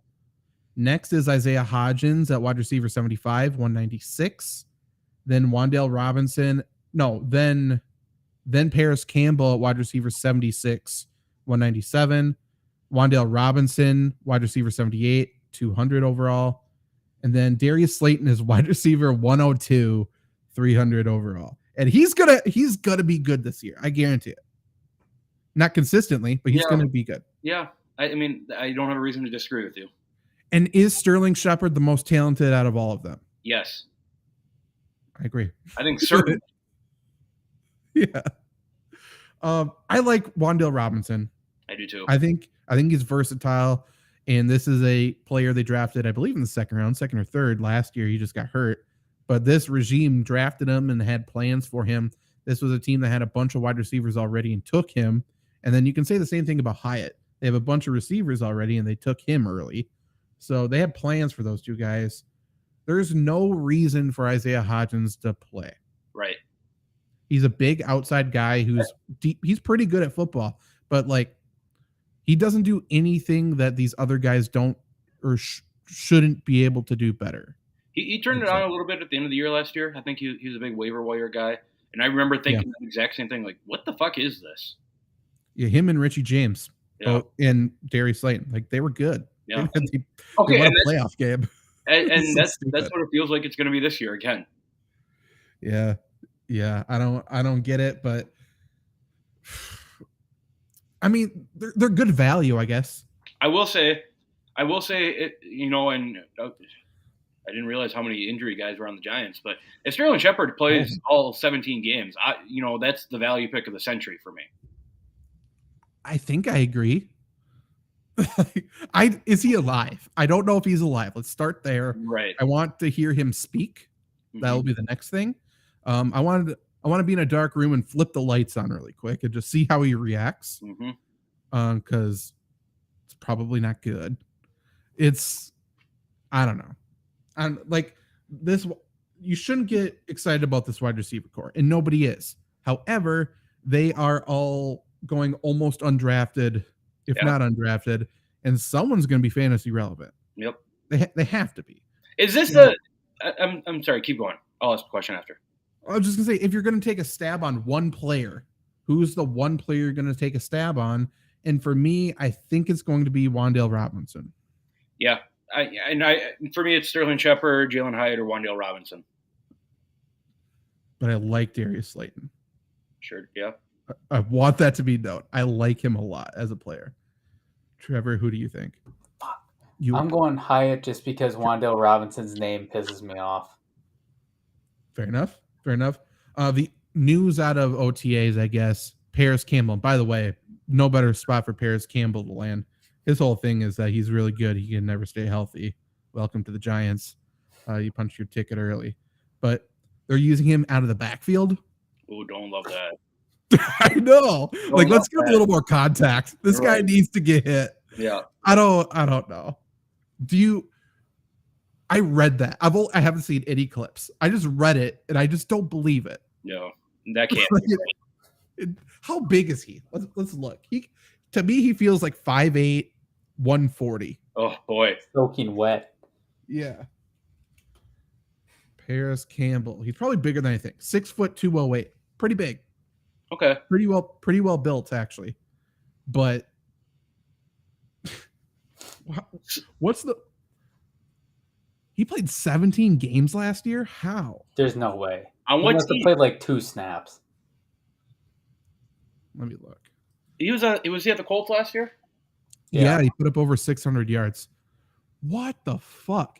Next is Isaiah Hodgins at wide receiver 75, 196. Then Wan'Dale Robinson. No, then Paris Campbell at wide receiver 76, 197. Wan'Dale Robinson, wide receiver 78, 200 overall. And then Darius Slayton is wide receiver 102, 300 overall. And he's gonna be good this year. I guarantee it. Not consistently, but he's gonna be good. Yeah. I mean, I don't have a reason to disagree with you. And is Sterling Shepard the most talented out of all of them? Yes. I agree. I think certain. Yeah. I like Wan'Dale Robinson. I do too. I think he's versatile, and this is a player they drafted, I believe, in the second or third last year. He just got hurt, but this regime drafted him and had plans for him. This was a team that had a bunch of wide receivers already and took him. And then you can say the same thing about Hyatt. They have a bunch of receivers already, and they took him early. So they had plans for those 2 guys. There's no reason for Isaiah Hodgins to play. Right. He's a big outside guy who's deep. He's pretty good at football, but like he doesn't do anything that these other guys don't or shouldn't be able to do better. He turned it on a little bit at the end of the year last year. I think he was a big waiver wire guy. And I remember thinking the exact same thing, like, what the fuck is this? Yeah, him and Richie James and Darius Slayton, like they were good. Yeah. They won a playoff game. And that's what it feels like it's going to be this year again. Yeah. Yeah, I don't get it, but I mean, they're good value, I guess. I will say it, and I didn't realize how many injury guys were on the Giants, but if Sterling Shepard plays all 17 games, that's the value pick of the century for me. I think I agree. Is he alive? I don't know if he's alive. Let's start there. Right. I want to hear him speak. That'll be the next thing. I want to be in a dark room and flip the lights on really quick and just see how he reacts. Because it's probably not good. I don't know. And like this, you shouldn't get excited about this wide receiver core, and nobody is. However, they are all going almost undrafted, if not undrafted, and someone's going to be fantasy relevant. Yep, they have to be. Is this I'm sorry. Keep going. I'll ask a question after. I was just going to say, if you're going to take a stab on one player, who's the one player you're going to take a stab on? And for me, I think it's going to be Wan'Dale Robinson. Yeah. For me, it's Sterling Shepard, Jalen Hyatt, or Wan'Dale Robinson. But I like Darius Slayton. Sure, yeah. I want that to be known. I like him a lot as a player. Trevor, who do you think? I'm going Hyatt just because Wan'Dale Robinson's name pisses me off. Fair enough. The news out of OTAs, I guess, Paris Campbell. By the way, no better spot for Paris Campbell to land. His whole thing is that he's really good. He can never stay healthy. Welcome to the Giants. You punched your ticket early. But they're using him out of the backfield. Oh, don't love that. I know. Let's get a little more contact. This guy needs to get hit. Yeah. I don't know. I read that. I haven't seen any clips. I just read it and I just don't believe it. No, that can't be right. How big is he? Let's look. To me, he feels like 5'8", 140. Oh boy. Soaking wet. Yeah. Paris Campbell. He's probably bigger than I think. 6 foot 208. Pretty big. Okay. Pretty well built, actually. But he played 17 games last year? How? There's no way. On what team? He played like 2 snaps. Let me look. Was he at the Colts last year? Yeah, he put up over 600 yards. What the fuck?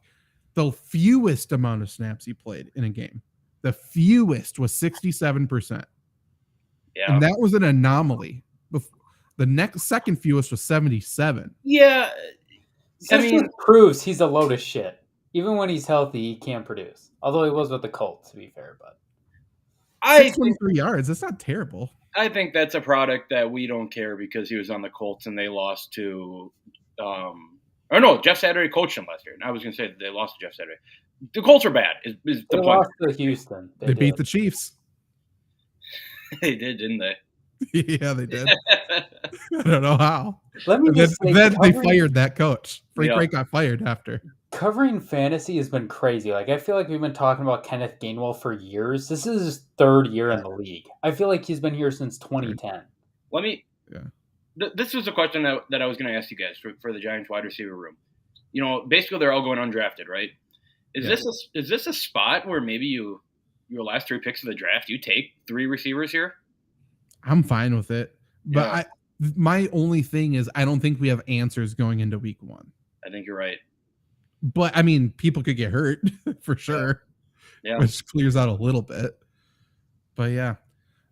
The fewest amount of snaps he played in a game. The fewest was 67%. Yeah. And that was an anomaly. The second fewest was 77. Yeah. Just proves he's a load of shit. Even when he's healthy, he can't produce. Although he was with the Colts, to be fair. But 623 yards. That's not terrible. I think that's a product that we don't care because he was on the Colts and they lost to Jeff Saturday coached him last year. And I was going to say they lost to Jeff Saturday. The Colts are bad. Is the they point. Lost to Houston. They beat the Chiefs. They did, didn't they? Yeah, they did. I don't know how. Let me just say, then they fired that coach. Frank Reich got fired after. Covering fantasy has been crazy. I feel like we've been talking about Kenneth Gainwell for years. This is his 3rd year in the league. I feel like he's been here since 2010. This was a question that I was going to ask you guys for the Giants wide receiver room. Basically they're all going undrafted, right? Is this a spot where maybe your last 3 picks of the draft, you take 3 receivers here? I'm fine with it. But my only thing is I don't think we have answers going into week 1. I think you're right. But, I mean, people could get hurt for sure. Yeah. Which clears out a little bit. But, yeah.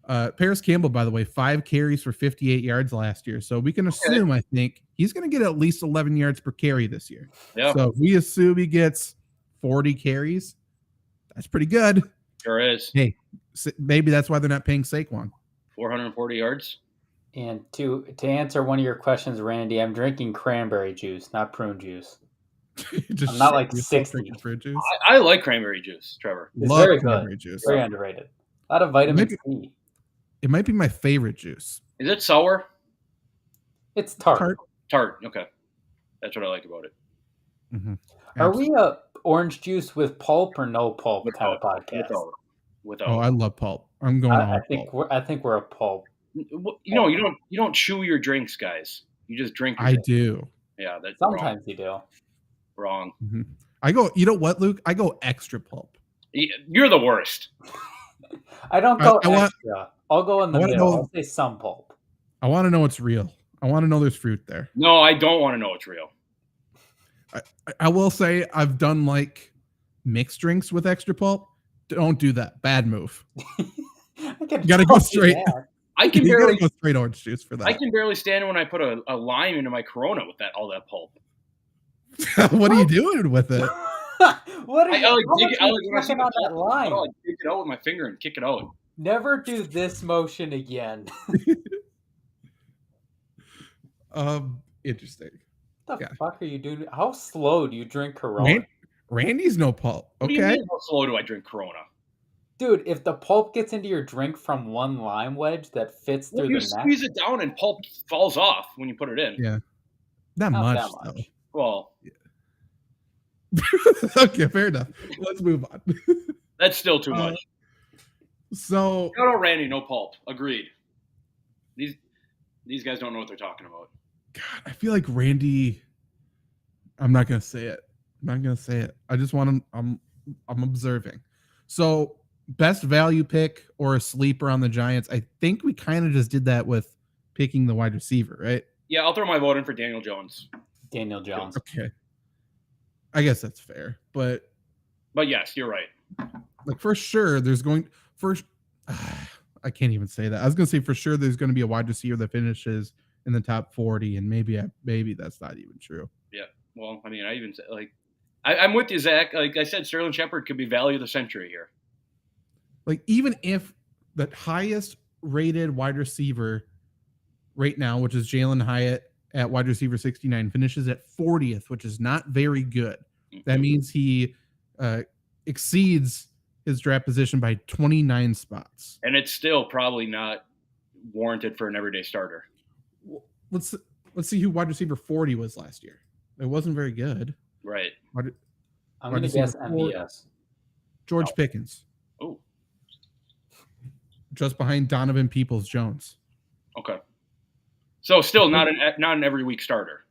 Paris Campbell, by the way, 5 carries for 58 yards last year. So we can assume, I think, he's going to get at least 11 yards per carry this year. Yeah. So if we assume he gets 40 carries, that's pretty good. Sure is. Hey, maybe that's why they're not paying Saquon. 440 yards. And to answer one of your questions, Randy, I'm drinking cranberry juice, not prune juice. I'm not like 60. Fruit juice. I like cranberry juice, Trevor. It's Love very cranberry good. juice. Very underrated. A lot of vitamin C. It might be my favorite juice. Is it sour? It's tart. Tart. Okay, that's what I like about it. Mm-hmm. Are we a orange juice with pulp or no pulp kind of podcast? Without. Oh, I love pulp. I'm going all pulp. I think we're a pulp. You don't chew your drinks, guys. You just drink. I do. Yeah, that's sometimes wrong. you do. Wrong. Mm-hmm. I go. You know what, Luke? I go extra pulp. You're the worst. I don't go extra. I'll go in the middle. I'll say some pulp. I want to know it's real. I want to know there's fruit there. No, I don't want to know it's real. I will say I've done like mixed drinks with extra pulp. Don't do that. Bad move. You gotta go straight. I can barely go straight orange juice for that. I can barely stand when I put a lime into my Corona with all that pulp. What are you doing with it? What are you dig on that line? I take it out with my finger and kick it out. Never do this motion again. Interesting. What the fuck are you doing? How slow do you drink Corona? Randy's no pulp. Okay. What do you mean, how slow do I drink Corona? Dude, if the pulp gets into your drink from one lime wedge that fits through the neck. You squeeze it down and pulp falls off when you put it in. Yeah. Not much. Though. Well. Yeah. Okay, fair enough. Let's move on. That's still too much. So. No, Randy, no pulp. Agreed. These guys don't know what they're talking about. God, I feel like Randy. I'm not gonna say it. I just want him. I'm observing. So, best value pick or a sleeper on the Giants. I think we kind of just did that with picking the wide receiver, right? Yeah, I'll throw my vote in for Daniel Jones. Daniel Jones. Okay. I guess that's fair, but yes, you're right. Like for sure, I can't even say that. I was gonna say for sure there's going to be a wide receiver that finishes in the top 40, and maybe that's not even true. Yeah. Well, I mean, I even said I'm with you, Zach. Like I said, Sterling Shepard could be value of the century here. Like even if the highest rated wide receiver right now, which is Jalen Hyatt at wide receiver 69, finishes at 40th, which is not very good. Mm-hmm. That means he exceeds his draft position by 29 spots. And it's still probably not warranted for an everyday starter. Let's see who wide receiver 40 was last year. It wasn't very good. Right. I'm going to guess MVS. George Pickens. Oh. Just behind Donovan Peoples-Jones. Okay. So still not an every week starter.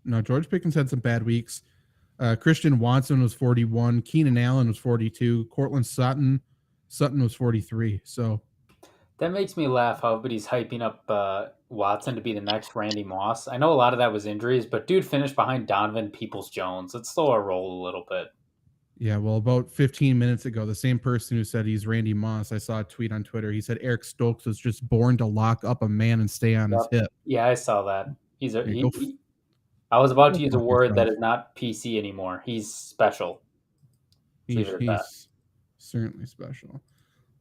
No, George Pickens had some bad weeks. Christian Watson was 41. Keenan Allen was 42. Cortland Sutton was 43. So that makes me laugh how everybody's hyping up Watson to be the next Randy Moss. I know a lot of that was injuries, but dude finished behind Donovan Peoples-Jones. Let's slow our roll a little bit. Yeah, well, about 15 minutes ago, the same person who said he's Randy Moss, I saw a tweet on Twitter. He said Eric Stokes was just born to lock up a man and stay on his hip. Yeah, I saw that. I was about to use a word that is not PC anymore. He's special. He's certainly special.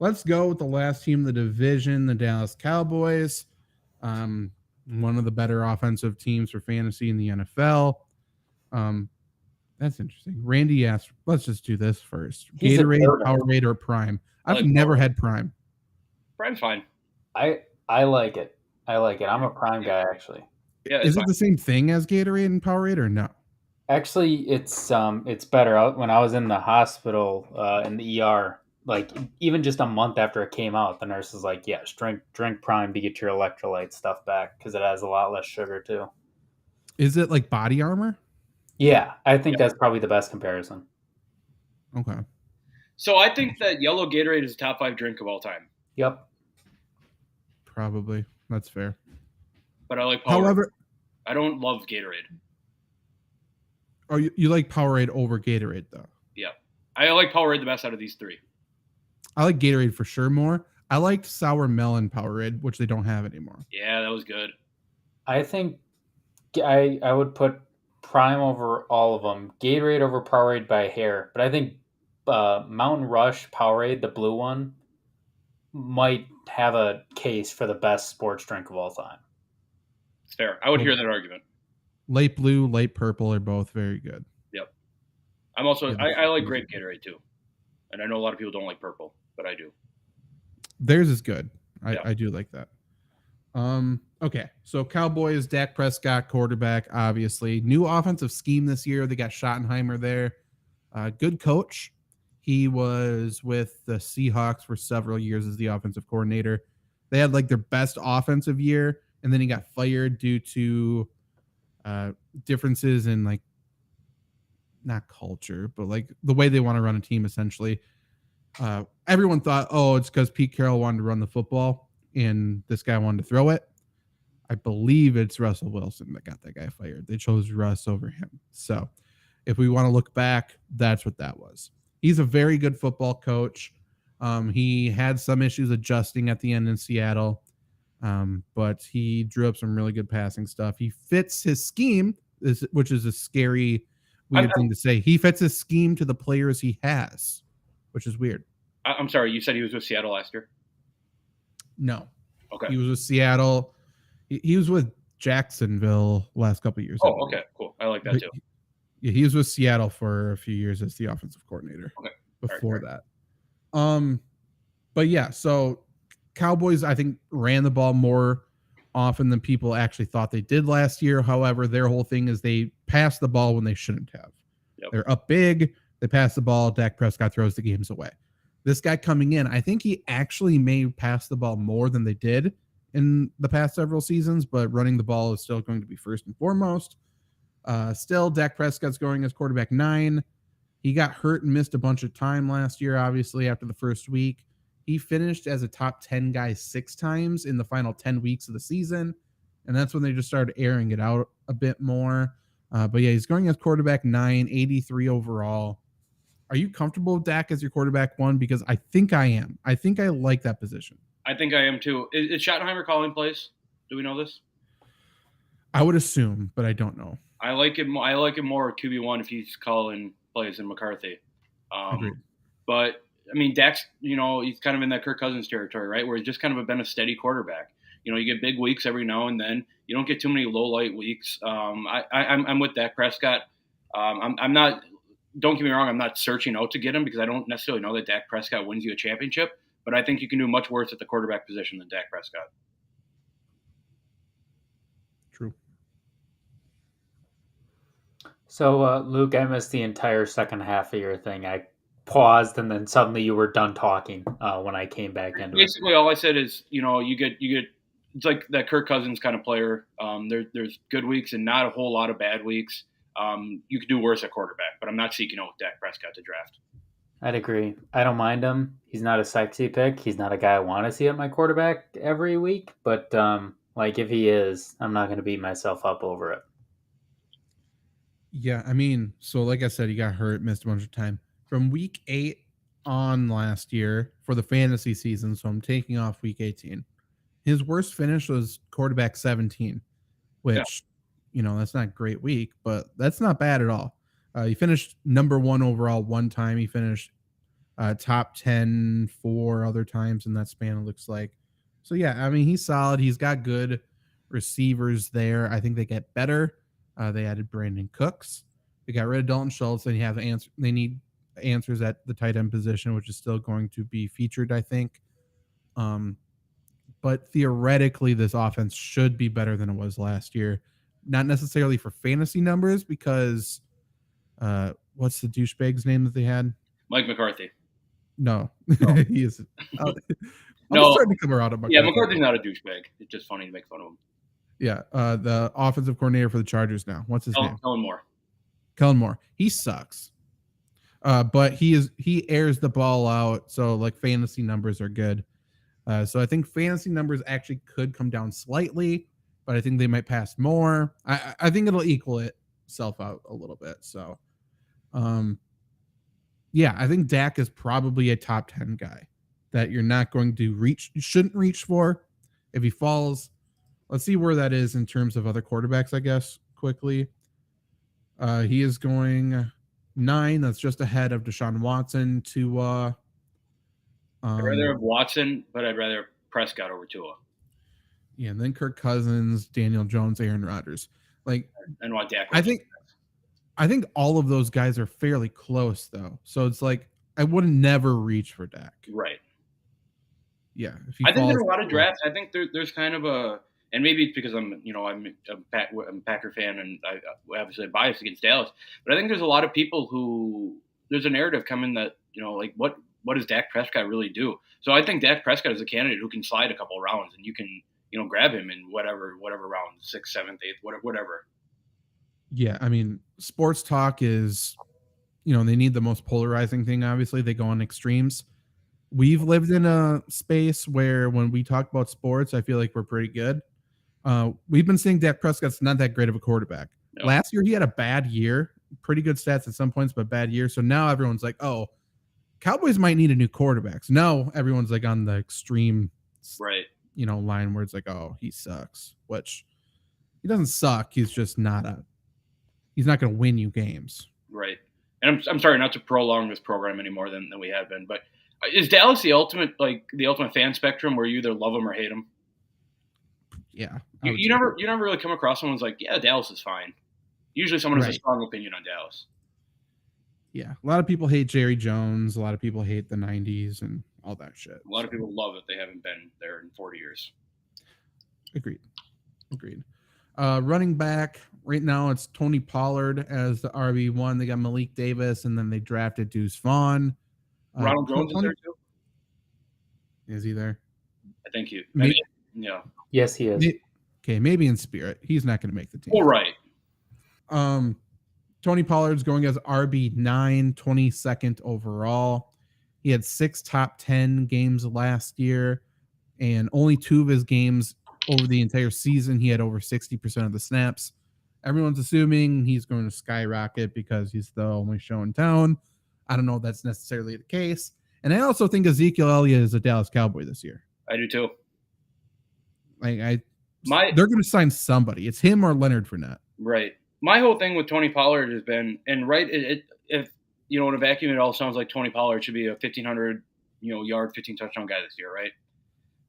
Let's go with the last team in the division, the Dallas Cowboys. One of the better offensive teams for fantasy in the NFL. That's interesting. Randy asked, let's just do this first. Gatorade, Powerade, or Prime? I've never had Prime. Prime's fine. I like it. I'm a Prime guy, actually. Yeah, is it the same thing as Gatorade and Powerade or no? Actually, it's better. When I was in the hospital in the ER, like even just a month after it came out, the nurse was like, "Yes, drink Prime to get your electrolyte stuff back because it has a lot less sugar too." Is it like Body Armor? Yeah, I think that's probably the best comparison. Okay. So I think that yellow Gatorade is a top 5 drink of all time. Yep. Probably. That's fair. But I like Powerade. However, I don't love Gatorade. Oh, you like Powerade over Gatorade, though? Yeah. I like Powerade the best out of these 3. I like Gatorade for sure more. I liked Sour Melon Powerade, which they don't have anymore. Yeah, that was good. I think I would put Prime over all of them. Gatorade over Powerade by a hair. But I think Mountain Rush Powerade, the blue one, might have a case for the best sports drink of all time. It's fair. I would hear that argument. Light blue, light purple are both very good. Yep. I'm also I like grape Gatorade too, and I know a lot of people don't like purple, but I do. Theirs is good. I do like that. Okay, so Cowboys, Dak Prescott, quarterback, obviously. New offensive scheme this year. They got Schottenheimer there. Good coach. He was with the Seahawks for several years as the offensive coordinator. They had like their best offensive year, and then he got fired due to differences in like not culture, but like the way they want to run a team essentially. Everyone thought, oh, it's because Pete Carroll wanted to run the football and this guy wanted to throw it. I believe it's Russell Wilson that got that guy fired. They chose Russ over him. So if we want to look back, that's what that was. He's a very good football coach. He had some issues adjusting at the end in Seattle, but he drew up some really good passing stuff. He fits his scheme, which is a scary, weird thing to say. He fits his scheme to the players he has, which is weird. I'm sorry, you said he was with Seattle last year? No. Okay. He was with Seattle. He was with Jacksonville last couple of years. Oh, okay, cool. I like that too. He was with Seattle for a few years as the offensive coordinator. Okay. Before that. But yeah, so Cowboys, I think, ran the ball more often than people actually thought they did last year. However, their whole thing is they pass the ball when they shouldn't have. Yep. They're up big. They pass the ball. Dak Prescott throws the games away. This guy coming in, I think he actually may pass the ball more than they did in the past several seasons, but running the ball is still going to be first and foremost. Still, Dak Prescott's going as quarterback 9. He got hurt and missed a bunch of time last year, obviously, after the first week. He finished as a top 10 guy 6 times in the final 10 weeks of the season, and that's when they just started airing it out a bit more. But yeah, he's going as quarterback 9, 83 overall. Are you comfortable with Dak as your quarterback 1? Because I think I am. I think I like that position. I think I am too. Is Schottenheimer calling plays? Do we know this? I would assume, but I don't know. I like him more QB1 if he's calling plays than McCarthy. Agreed. But I mean, Dak's, he's kind of in that Kirk Cousins territory, right? Where he's just kind of been a steady quarterback. You get big weeks every now and then. You don't get too many low light weeks. I'm with Dak Prescott. I'm not. Don't get me wrong. I'm not searching out to get him because I don't necessarily know that Dak Prescott wins you a championship. But I think you can do much worse at the quarterback position than Dak Prescott. True. So, Luke, I missed the entire second half of your thing. I paused, and then suddenly you were done talking when I came back into it. Basically, all I said is, you get. It's like that Kirk Cousins kind of player. There's good weeks and not a whole lot of bad weeks. You could do worse at quarterback, but I'm not seeking out Dak Prescott to draft. I'd agree. I don't mind him. He's not a sexy pick. He's not a guy I want to see at my quarterback every week. But if he is, I'm not going to beat myself up over it. Yeah, I mean, so like I said, he got hurt, missed a bunch of time. From week 8 on last year for the fantasy season, so I'm taking off week 18. His worst finish was quarterback 17, which, that's not a great week, but that's not bad at all. He finished number 1 overall one time. He finished top 10 4 other times in that span, it looks like. So, yeah, I mean, he's solid. He's got good receivers there. I think they get better. They added Brandon Cooks. They got rid of Dalton Schultz. And they need answers at the tight end position, which is still going to be featured, I think. But theoretically, this offense should be better than it was last year. Not necessarily for fantasy numbers because what's the douchebag's name that they had? Mike McCarthy. No. He is. I'm starting to come around on McCarthy. Yeah, McCarthy's not a douchebag. It's just funny to make fun of him. Yeah, the offensive coordinator for the Chargers now. What's his name? Kellen Moore. He sucks. But he airs the ball out, so like fantasy numbers are good. So I think fantasy numbers actually could come down slightly, but I think they might pass more. I think it'll equal itself out a little bit. So, yeah, I think Dak is probably a top 10 guy that you're not going to shouldn't reach for. If he falls, let's see where that is in terms of other quarterbacks, I guess, quickly. He is going 9. That's just ahead of Deshaun Watson to I'd rather have Watson, but I'd rather Prescott over Tua. Yeah, and then Kirk Cousins, Daniel Jones, Aaron Rodgers. Like, and what Dak. I think all of those guys are fairly close though. So it's like I wouldn't never reach for Dak. Right. Yeah. I think there are a lot of drafts. I think there's kind of a, and maybe it's because I'm a Packer fan and I obviously biased against Dallas, but I think there's a lot of people who there's a narrative coming that like what does Dak Prescott really do? So I think Dak Prescott is a candidate who can slide a couple rounds and you can grab him in whatever round, 6th, 7th, 8th, whatever. Yeah, I mean, sports talk is, they need the most polarizing thing. Obviously, they go on extremes. We've lived in a space where when we talk about sports, I feel like we're pretty good. We've been seeing Dak Prescott's not that great of a quarterback. No. Last year, he had a bad year, pretty good stats at some points, but bad year. So now everyone's like, oh, Cowboys might need a new quarterback. So now everyone's like on the extreme, right? Line where it's like, oh, he sucks, which he doesn't suck. He's just he's not going to win you games. Right. And I'm sorry not to prolong this program any more than we have been, but is Dallas the ultimate fan spectrum where you either love him or hate him? Yeah. You never really come across someone's like, yeah, Dallas is fine. Usually someone has a strong opinion on Dallas. Yeah. A lot of people hate Jerry Jones. A lot of people hate the 90s and all that shit. A lot of people love that they haven't been there in 40 years. Agreed. Running back, right now it's Tony Pollard as the RB1. They got Malik Davis, and then they drafted Deuce Vaughn. Ronald Jones is there too? Is he there? I think he. Yeah. Yes, he is. Okay, maybe in spirit. He's not going to make the team. All right. Tony Pollard's going as RB9, 22nd overall. He had 6 top 10 games last year, and only 2 of his games over the entire season, he had over 60% of the snaps. Everyone's assuming he's going to skyrocket because he's the only show in town. I don't know if that's necessarily the case. And I also think Ezekiel Elliott is a Dallas Cowboy this year. I do too. They're going to sign somebody. It's him or Leonard Fournette. Right. My whole thing with Tony Pollard has been, and if in a vacuum, it all sounds like Tony Pollard should be a 1,500 yard, 15 touchdown guy this year, right?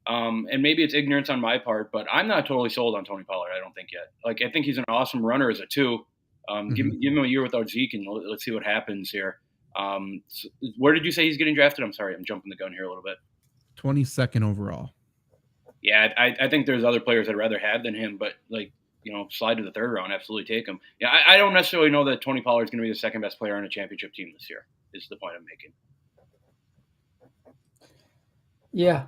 And maybe it's ignorance on my part, but I'm not totally sold on Tony Pollard. I don't think yet. Like, I think he's an awesome runner as a 2. Give him a year without Zeke, and let's see what happens here. Where did you say he's getting drafted? I'm sorry, I'm jumping the gun here a little bit. 22nd overall. Yeah, I think there's other players I'd rather have than him, but slide to the 3rd round, absolutely take him. Yeah, I don't necessarily know that Tony Pollard's going to be the second best player on a championship team this year. Is the point I'm making. Yeah,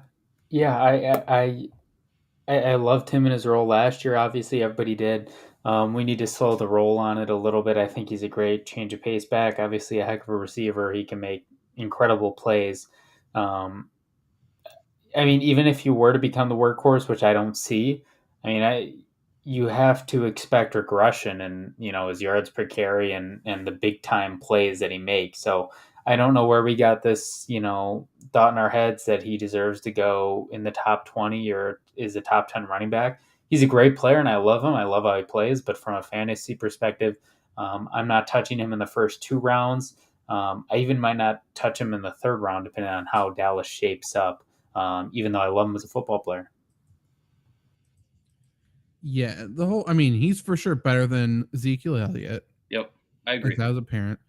I loved him in his role last year. Obviously, everybody did. We need to slow the roll on it a little bit. I think he's a great change of pace back. Obviously, a heck of a receiver. He can make incredible plays. Even if you were to become the workhorse, which I don't see, you have to expect regression and, his yards per carry and the big time plays that he makes. So I don't know where we got this, thought in our heads that he deserves to go in the top 20 or is a top 10 running back. He's a great player and I love him. I love how he plays, but from a fantasy perspective, I'm not touching him in the first 2 rounds. I even might not touch him in the 3rd round, depending on how Dallas shapes up, even though I love him as a football player. Yeah, he's for sure better than Ezekiel Elliott. Yep, I agree. That was apparent.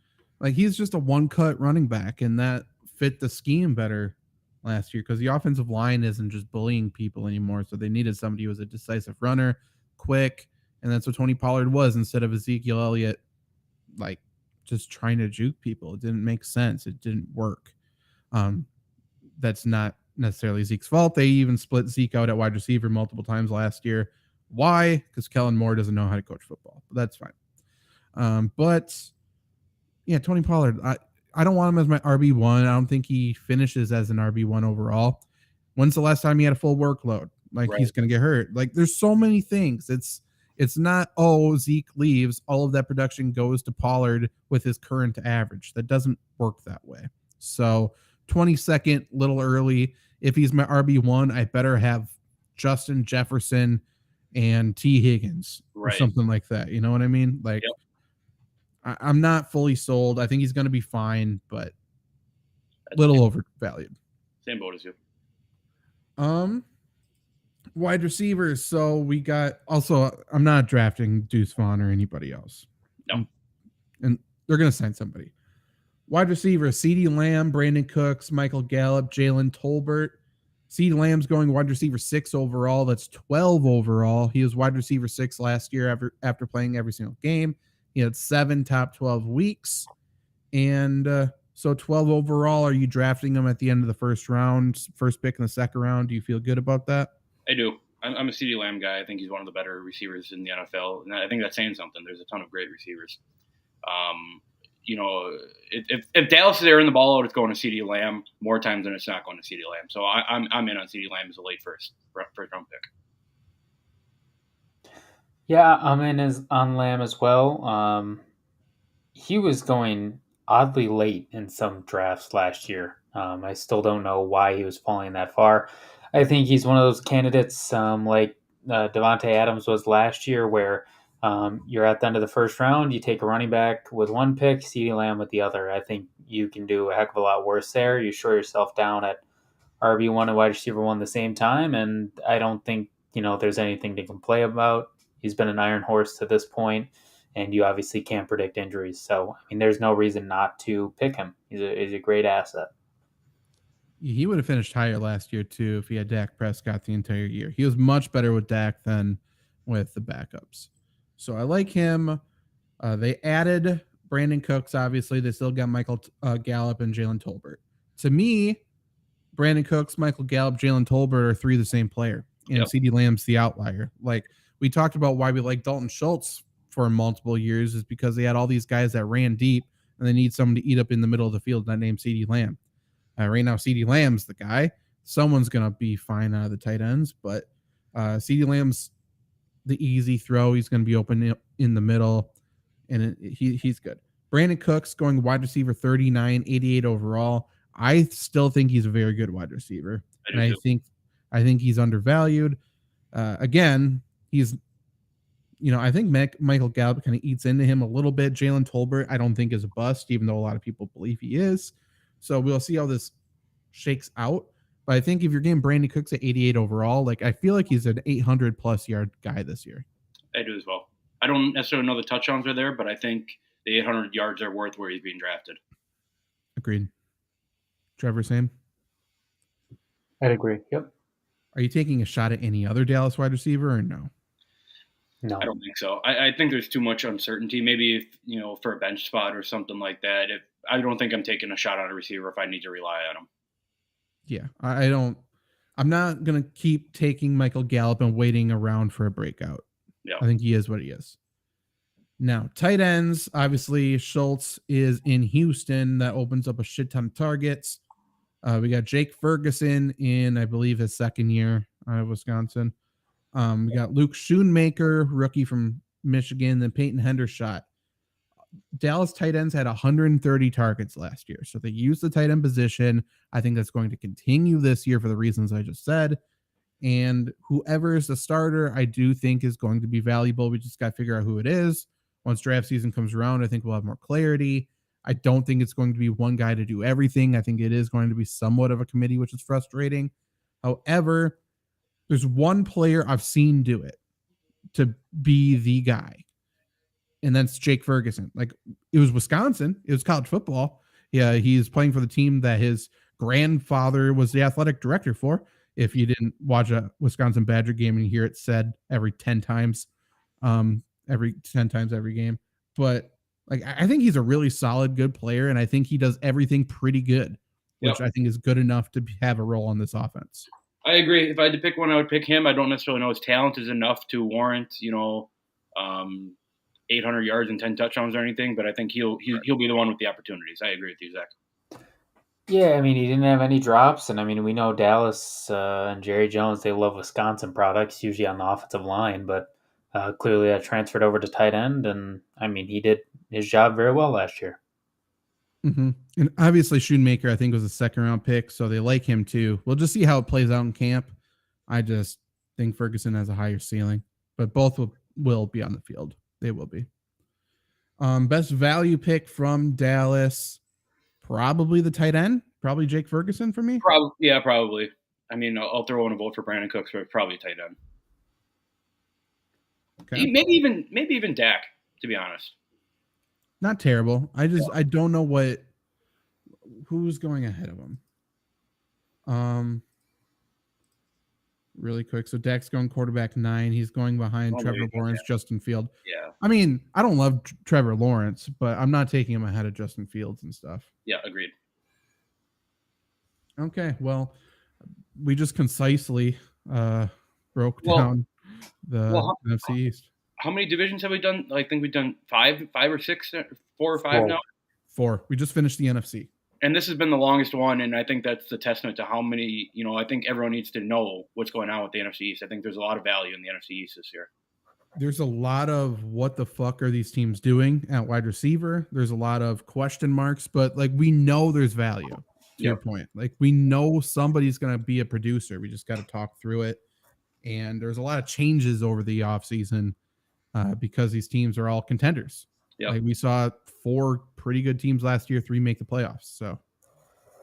He's just a one-cut running back, and that fit the scheme better last year because the offensive line isn't just bullying people anymore. So they needed somebody who was a decisive runner, quick, and that's what Tony Pollard was instead of Ezekiel Elliott, just trying to juke people. It didn't make sense. It didn't work. That's not necessarily Zeke's fault. They even split Zeke out at wide receiver multiple times last year. Why? Because Kellen Moore doesn't know how to coach football. But that's fine. But yeah, Tony Pollard, I don't want him as my RB1. I don't think he finishes as an RB1 overall. When's the last time he had a full workload? Right. He's going to get hurt. There's so many things. It's not, Zeke leaves, all of that production goes to Pollard with his current average. That doesn't work that way. So 22nd, little early. If he's my RB1, I better have Justin Jefferson and T. Higgins or something like that. You know what I mean? Yep. I'm not fully sold. I think he's going to be fine, but a little overvalued. Same boat as you. Wide receivers. So we got also. I'm not drafting Deuce Vaughn or anybody else. No. And they're going to sign somebody. Wide receiver: CeeDee Lamb, Brandon Cooks, Michael Gallup, Jalen Tolbert. CeeDee Lamb's going wide receiver 6 overall. That's 12 overall. He was wide receiver 6 last year after playing every single game. He had 7 top 12 weeks. And so 12 overall. Are you drafting him at the end of the first round, first pick in the second round? Do you feel good about that? I do. I'm a CeeDee Lamb guy. I think he's one of the better receivers in the NFL. And I think that's saying something. There's a ton of great receivers. If Dallas is airing the ball out, it's going to CeeDee Lamb more times than it's not going to CeeDee Lamb. So I'm in on CeeDee Lamb as a late first round pick. Yeah, I'm in on Lamb as well. He was going oddly late in some drafts last year. I still don't know why he was falling that far. I think he's one of those candidates like Devontae Adams was last year, where you're at the end of the first round, you take a running back with one pick, CeeDee Lamb with the other. I think you can do a heck of a lot worse there. You shore yourself down at RB1 and wide receiver 1 the same time, and I don't think there's anything to complain about. He's been an iron horse to this point, and you obviously can't predict injuries. So, I mean, there's no reason not to pick him. He's a great asset. He would have finished higher last year, too, if he had Dak Prescott the entire year. He was much better with Dak than with the backups. So I like him. They added Brandon Cooks, obviously. They still got Michael Gallup and Jalen Tolbert. To me, Brandon Cooks, Michael Gallup, Jalen Tolbert are 3 the same player. And CeeDee Lamb's the outlier. Like, we talked about why we like Dalton Schultz for multiple years is because they had all these guys that ran deep and they need someone to eat up in the middle of the field that named CeeDee Lamb. Right now, CeeDee Lamb's the guy. Someone's going to be fine out of the tight ends, but CeeDee Lamb's the easy throw. He's going to be open in the middle, and he's good. Brandon Cooks going wide receiver 39, 88 overall. I still think he's a very good wide receiver, and I think he's undervalued. Again, he's, I think Michael Gallup kind of eats into him a little bit. Jalen Tolbert, I don't think is a bust, even though a lot of people believe he is. So we'll see how this shakes out. But I think if you're getting Brandon Cooks at 88 overall, like I feel like he's an 800 plus yard guy this year. I do as well. I don't necessarily know the touchdowns are there, but I think the 800 yards are worth where he's being drafted. Agreed. Trevor, same? I'd agree. Yep. Are you taking a shot at any other Dallas wide receiver or no? No, I don't think so. I think there's too much uncertainty. Maybe if, for a bench spot or something like that. I don't think I'm taking a shot on a receiver if I need to rely on him. Yeah, I'm not going to keep taking Michael Gallup and waiting around for a breakout. Yeah. I think he is what he is. Now, tight ends, obviously, Schultz is in Houston. That opens up a shit ton of targets. We got Jake Ferguson in, I believe, his second year out of Wisconsin. We got Luke Schoonmaker, rookie from Michigan, then Peyton Hendershot. Dallas tight ends had 130 targets last year. So they used the tight end position. I think that's going to continue this year for the reasons I just said. And whoever is the starter, I do think is going to be valuable. We just got to figure out who it is. Once draft season comes around, I think we'll have more clarity. I don't think it's going to be one guy to do everything. I think it is going to be somewhat of a committee, which is frustrating. However, there's one player I've seen do it to be the guy, and that's Jake Ferguson. Like, it was Wisconsin. It was college football. Yeah, he's playing for the team that his grandfather was the athletic director for. If you didn't watch a Wisconsin Badger game and you hear it said every 10 times every game. But like, I think he's a really solid, good player, and I think he does everything pretty good, which I think is good enough to have a role on this offense. I agree. If I had to pick one, I would pick him. I don't necessarily know his talent is enough to warrant, 800 yards and 10 touchdowns or anything, but I think he'll be the one with the opportunities. I agree with you, Zach. Yeah, I mean, he didn't have any drops, and I mean, we know Dallas and Jerry Jones, they love Wisconsin products, usually on the offensive line, but clearly that transferred over to tight end, and I mean, he did his job very well last year. Mm-hmm. And obviously Schoonmaker, I think, was a second round pick, so they like him too. We'll just see how it plays out in camp. I just think Ferguson has a higher ceiling, but both will be on the field. They will be. Best value pick from Dallas, probably the tight end, probably Jake Ferguson for me. Probably. I mean, I'll throw in a vote for Brandon Cooks, but probably tight end. Okay. Maybe even Dak, to be honest. Not terrible. I don't know who's going ahead of him. Really quick. So Dak's going quarterback 9. He's going behind Trevor Lawrence, Justin Field. Yeah. I mean, I don't love Trevor Lawrence, but I'm not taking him ahead of Justin Fields and stuff. Yeah, agreed. Okay, well, we just concisely broke down the NFC East. How many divisions have we done? I think we've done 5 or 6, 4 or 5 now. 4. We just finished the NFC. And this has been the longest one, and I think that's the testament to how many, I think everyone needs to know what's going on with the NFC East. I think there's a lot of value in the NFC East this year. There's a lot of what the fuck are these teams doing at wide receiver. There's a lot of question marks, but we know there's value to your point. We know somebody's going to be a producer. We just got to talk through it. And there's a lot of changes over the offseason because these teams are all contenders. Yep. We saw 4 pretty good teams last year, 3 make the playoffs. So,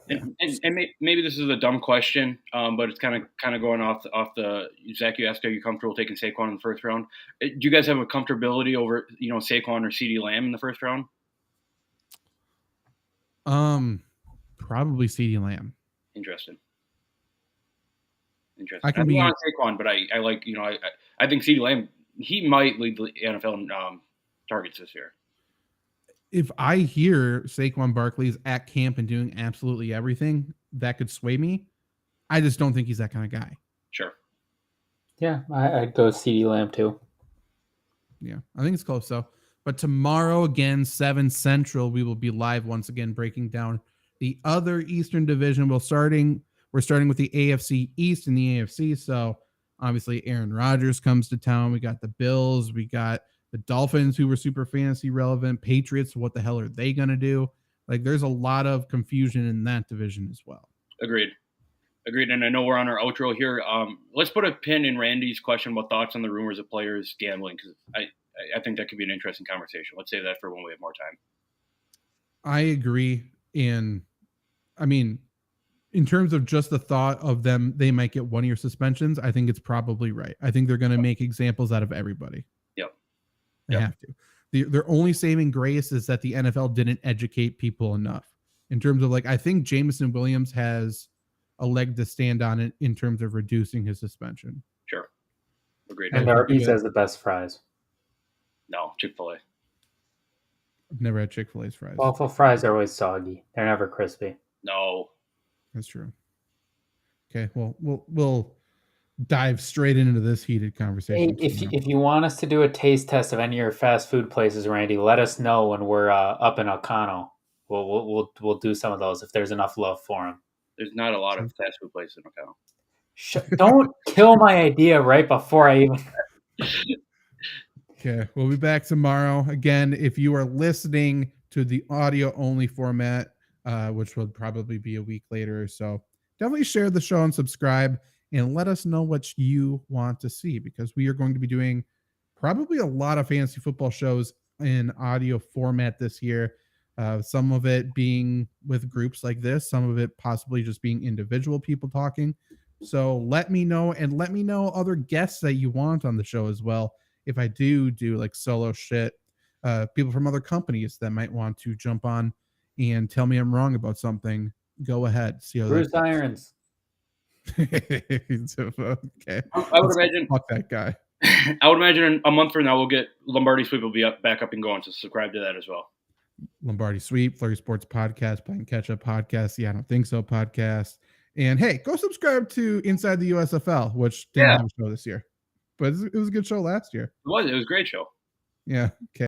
yeah. and maybe this is a dumb question, but it's kind of going off the Zach. You asked, are you comfortable taking Saquon in the first round? Do you guys have a comfortability over Saquon or CeeDee Lamb in the first round? Probably CeeDee Lamb. Interesting. I can be on Saquon, but I like I think CeeDee Lamb, he might lead the NFL in targets this year. If I hear Saquon Barkley's at camp and doing absolutely everything, that could sway me. I just don't think he's that kind of guy. Sure. Yeah, I'd go CeeDee Lamb too. Yeah, I think it's close though. But tomorrow again, 7 Central, we will be live once again breaking down the other Eastern Division. We're starting with the AFC East and the AFC. So obviously Aaron Rodgers comes to town. We got the Bills. We got the Dolphins, who were super fantasy relevant. Patriots, what the hell are they going to do? There's a lot of confusion in that division as well. Agreed. And I know we're on our outro here. Let's put a pin in Randy's question about thoughts on the rumors of players gambling, because I think that could be an interesting conversation. Let's save that for when we have more time. I agree. And I mean, in terms of just the thought of them, they might get 1-year suspensions. I think it's probably right. I think they're going to make examples out of everybody. Yep. They have to. Their only saving grace is that the NFL didn't educate people enough in terms of I think Jameson Williams has a leg to stand on it in terms of reducing his suspension. Sure. Agreed. And Arby's has the best fries. No, Chick-fil-A. I've never had Chick-fil-A's fries. Waffle fries are always soggy. They're never crispy. No. That's true. Okay, well, we'll dive straight into this heated conversation. Hey, if you want us to do a taste test of any of your fast food places, Randy, let us know when we're up in Ocano. We'll do some of those if there's enough love for them. There's not a lot of fast food places in Ocano. Don't kill my idea right before I even. Okay, we'll be back tomorrow. Again, if you are listening to the audio only format, which will probably be a week later or so, definitely share the show and subscribe and let us know what you want to see, because we are going to be doing probably a lot of fantasy football shows in audio format this year. Some of it being with groups like this, some of it possibly just being individual people talking. So let me know, and let me know other guests that you want on the show as well. If I do solo shit, people from other companies that might want to jump on and tell me I'm wrong about something, go ahead. See how Bruce Irons. Okay. I would imagine. Fuck that guy. I would imagine in a month from now we'll get Lombardi Sweep will be back up and going. So subscribe to that as well. Lombardi Sweep, FlurrySports podcast, Playing Catch Up podcast, Yeah, I Don't Think So podcast, and hey, go subscribe to Inside the USFL, which didn't have a show this year, but it was a good show last year. It was a great show. Yeah. Okay.